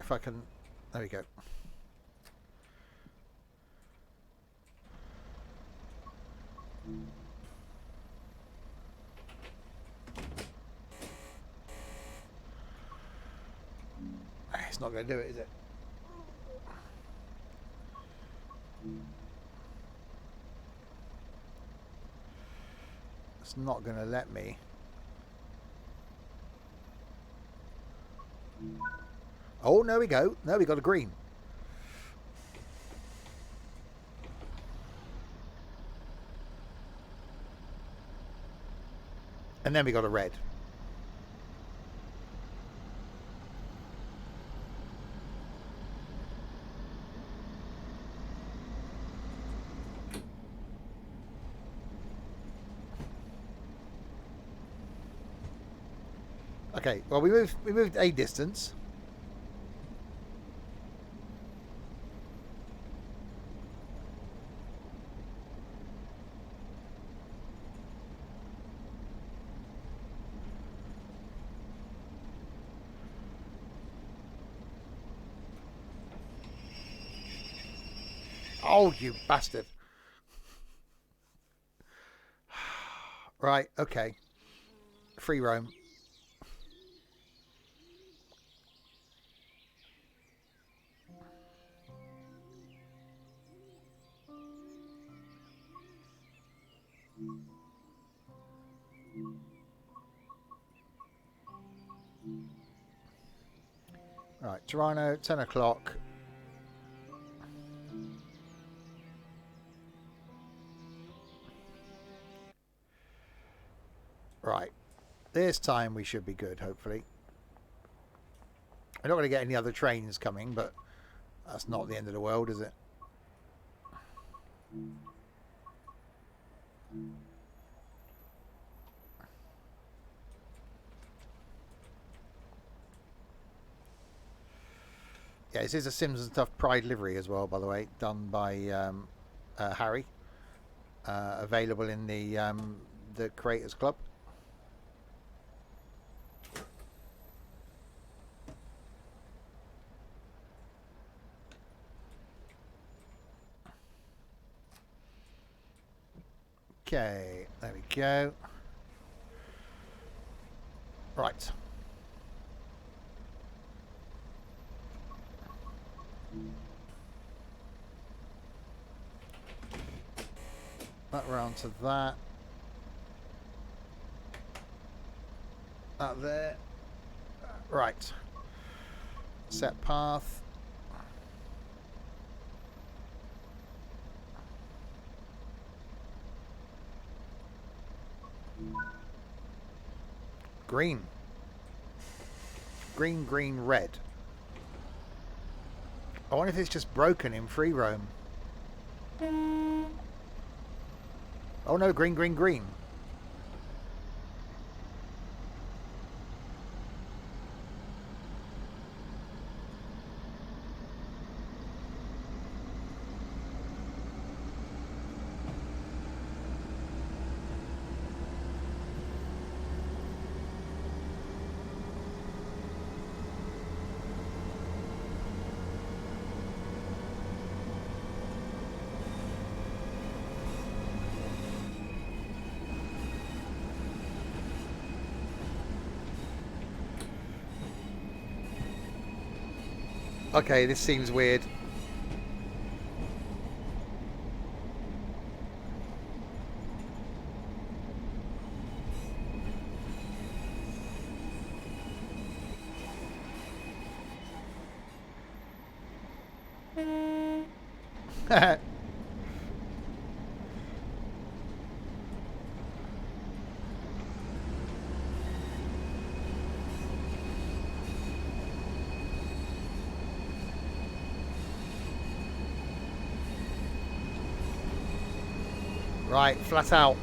If I can... There we go. It's not going to do it, is it? It's not going to let me. Oh, there we go. No, we got a green. And then we got a red. Okay, well we moved a distance. Oh, you bastard. Right, okay. Free roam. Right, Tirano, 10 o'clock. Right. This time we should be good, hopefully. I'm not going to get any other trains coming, but that's not the end of the world, is it? Yeah, this is a Sims and Stuff Pride livery as well, by the way, done by Harry. Available in the Creators Club. Okay, there we go. Right. That round to that. That there. Right. Set path. Green. Green, green, red. I wonder if it's just broken in free roam. Oh no, green, green, green. Okay, this seems weird. Right, flat out.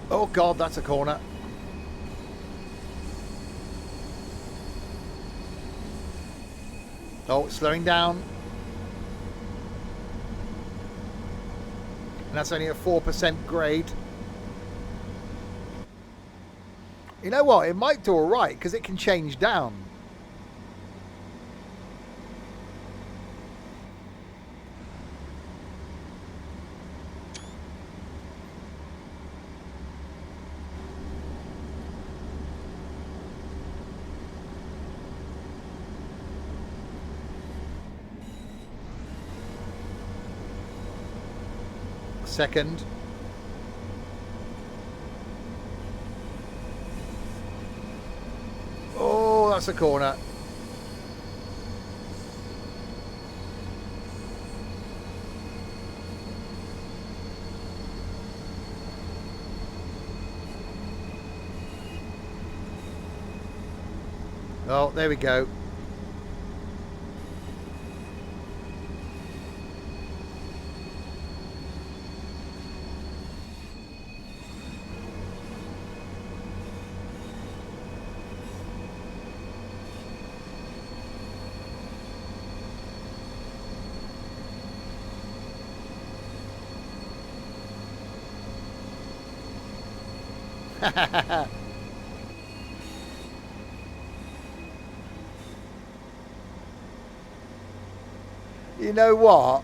Oh God, that's a corner. Oh, slowing down. And that's only a 4% grade. You know what? It might do alright because it can change down. Second. Oh, that's a corner. Oh, there we go. You know what?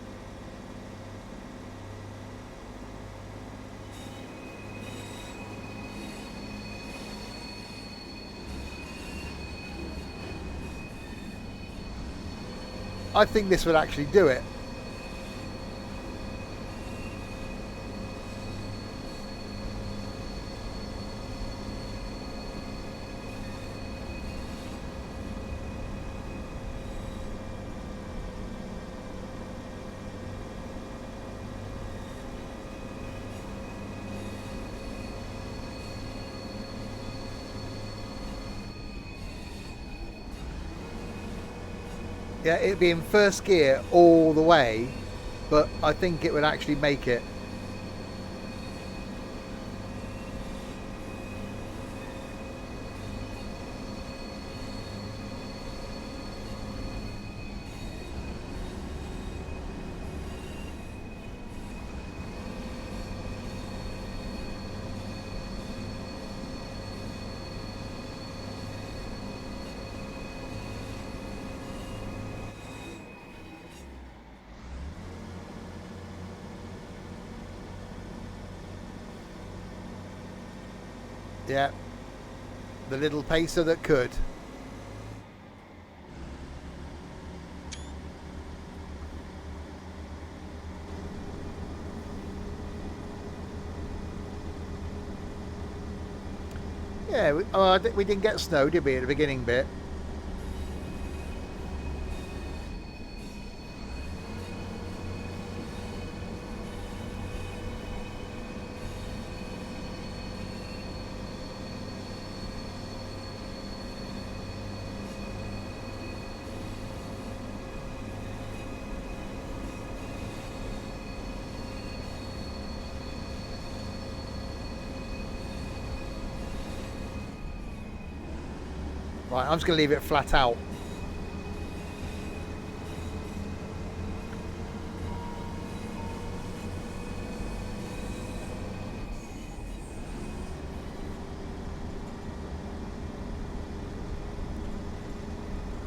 I think this would actually do it. Yeah, it'd be in first gear all the way, but I think it would actually make it. Yeah, the little pacer that could. Yeah, we didn't get snow, did we, at the beginning bit? Right, I'm just going to leave it flat out.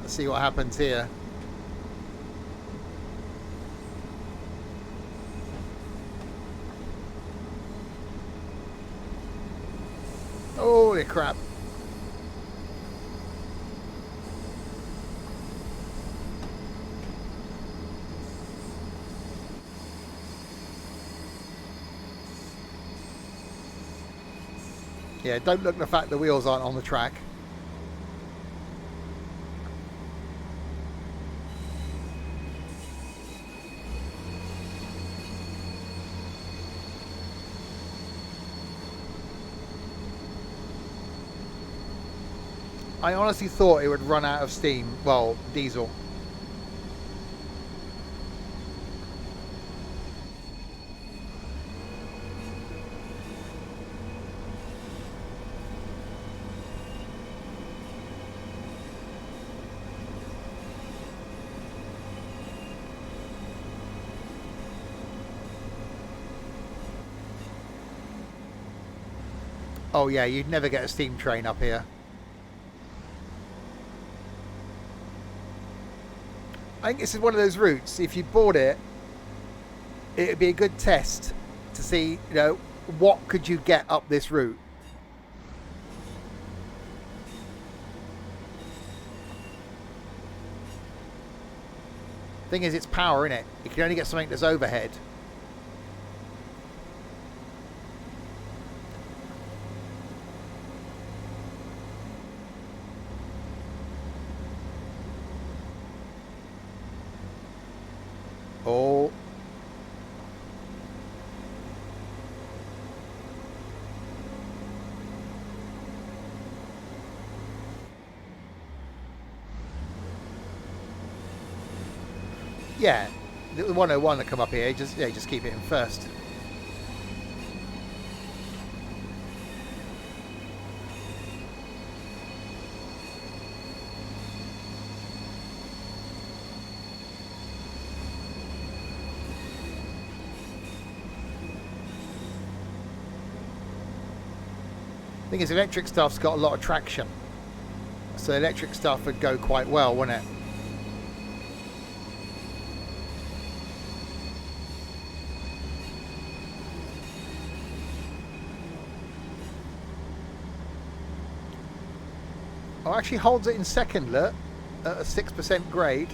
Let's see what happens here. Holy crap. Yeah, don't look at the fact the wheels aren't on the track. I honestly thought it would run out of steam. Well, diesel. Oh yeah, you'd never get a steam train up here. I think this is one of those routes, if you bought it, it would be a good test to see, you know, what could you get up this route. Thing is, it's power, innit? You can only get something that's overhead. Oh. Yeah, the 101 that come up here, just keep it in first. Thing is, electric stuff's got a lot of traction, so electric stuff would go quite well, wouldn't it? Oh, actually holds it in second, look, at a 6% grade.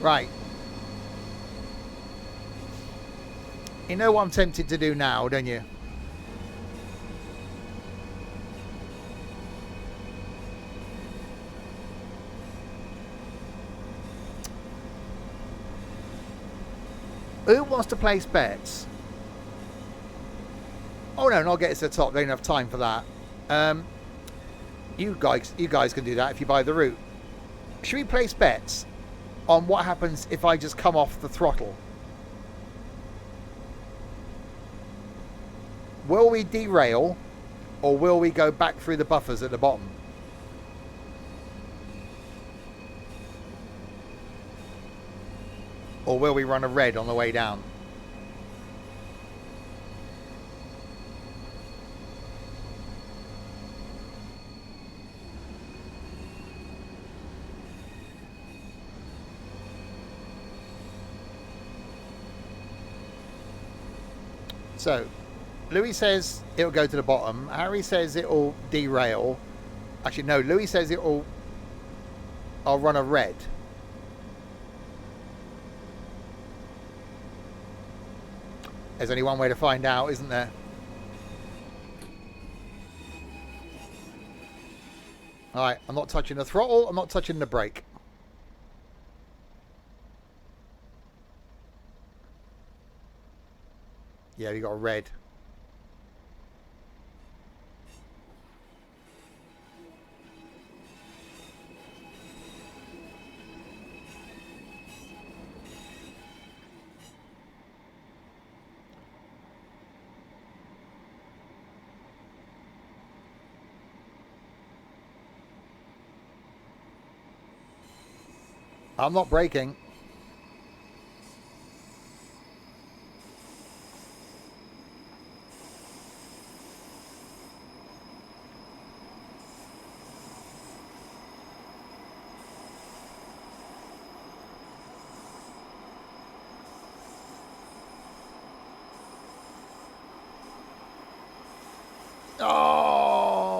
Right. You know what I'm tempted to do now, don't you? Who wants to place bets? Oh no, not get to the top. They don't have time for that. You guys can do that if you buy the route. Should we place bets on what happens if I just come off the throttle? Will we derail, or will we go back through the buffers at the bottom? Or will we run a red on the way down? So, Louis says it'll go to the bottom. Harry says it'll derail. Actually, no. Louis says it'll... I'll run a red. There's only one way to find out, isn't there? Alright, I'm not touching the throttle. I'm not touching the brake. Yeah, we got a red. I'm not braking. Oh,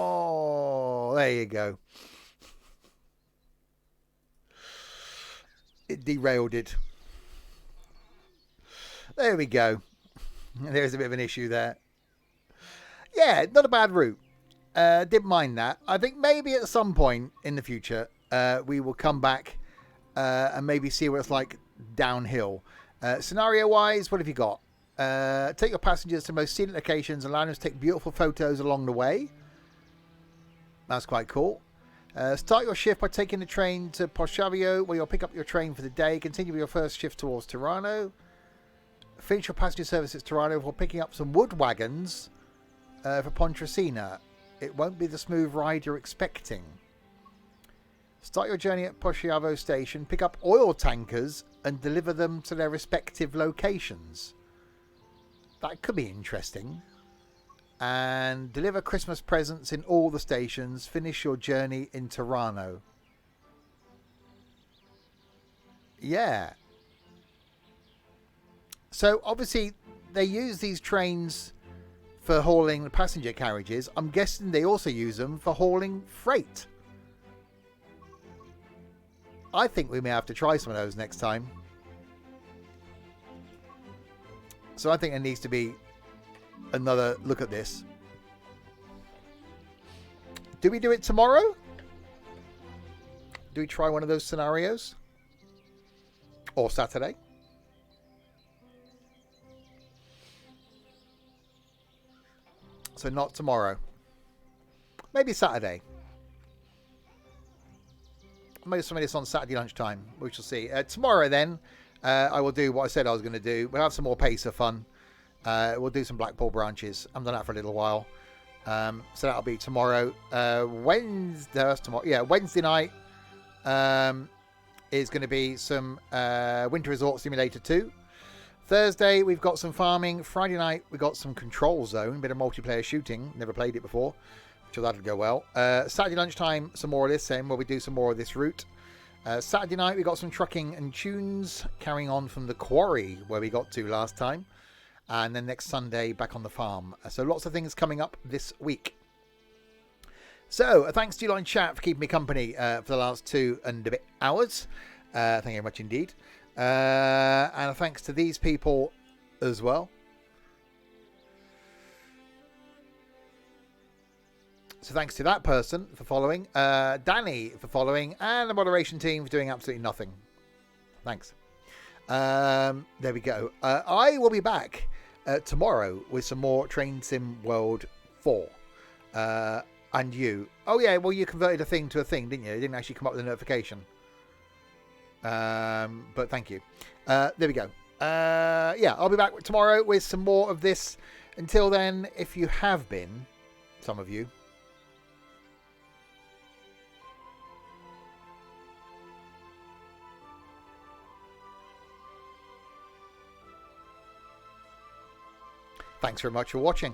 there you go. It derailed it. There we go. There's a bit of an issue there. Yeah, not a bad route. Didn't mind that. I think maybe at some point in the future, we will come back and maybe see what it's like downhill. Scenario-wise, what have you got? Take your passengers to most scenic locations, allowing them to take beautiful photos along the way. That's quite cool. Start your shift by taking the train to Ospizio, where you'll pick up your train for the day. Continue with your first shift towards Tirano. Finish your passenger service at Tirano before picking up some wood wagons for Pontresina. It won't be the smooth ride you're expecting. Start your journey at Ospizio station. Pick up oil tankers and deliver them to their respective locations. That could be interesting. And deliver Christmas presents in all the stations. Finish your journey in Tirano. Yeah. So obviously they use these trains for hauling the passenger carriages. I'm guessing they also use them for hauling freight. I think we may have to try some of those next time. So I think there needs to be another look at this. Do we do it tomorrow? Do we try one of those scenarios? Or Saturday? So not tomorrow. Maybe Saturday. Maybe some of this on Saturday lunchtime. We shall see. Tomorrow then, I will do what I said I was going to do. We'll have some more pacer fun. We'll do some Blackpool branches. I haven't done that for a little while. So that'll be tomorrow. Wednesday night is going to be some Winter Resort Simulator 2. Thursday, we've got some farming. Friday night, we've got some Control Zone, a bit of multiplayer shooting. Never played it before. Sure that'll go well. Saturday lunchtime, some more of this, where we do some more of this route. Saturday night, we got some trucking and tunes, carrying on from the quarry where we got to last time. And then next Sunday, back on the farm. So lots of things coming up this week. So thanks to you in chat for keeping me company for the last 2 and a bit hours. Thank you very much indeed. And thanks to these people as well. So thanks to that person for following, Danny for following, and the moderation team for doing absolutely nothing. Thanks. There we go. I will be back tomorrow with some more Train Sim World 4. And you. Oh yeah, well you converted a thing to a thing, didn't you? It didn't actually come up with a notification. But thank you. There we go. Yeah, I'll be back tomorrow with some more of this. Until then, if you have been, some of you, thanks very much for watching.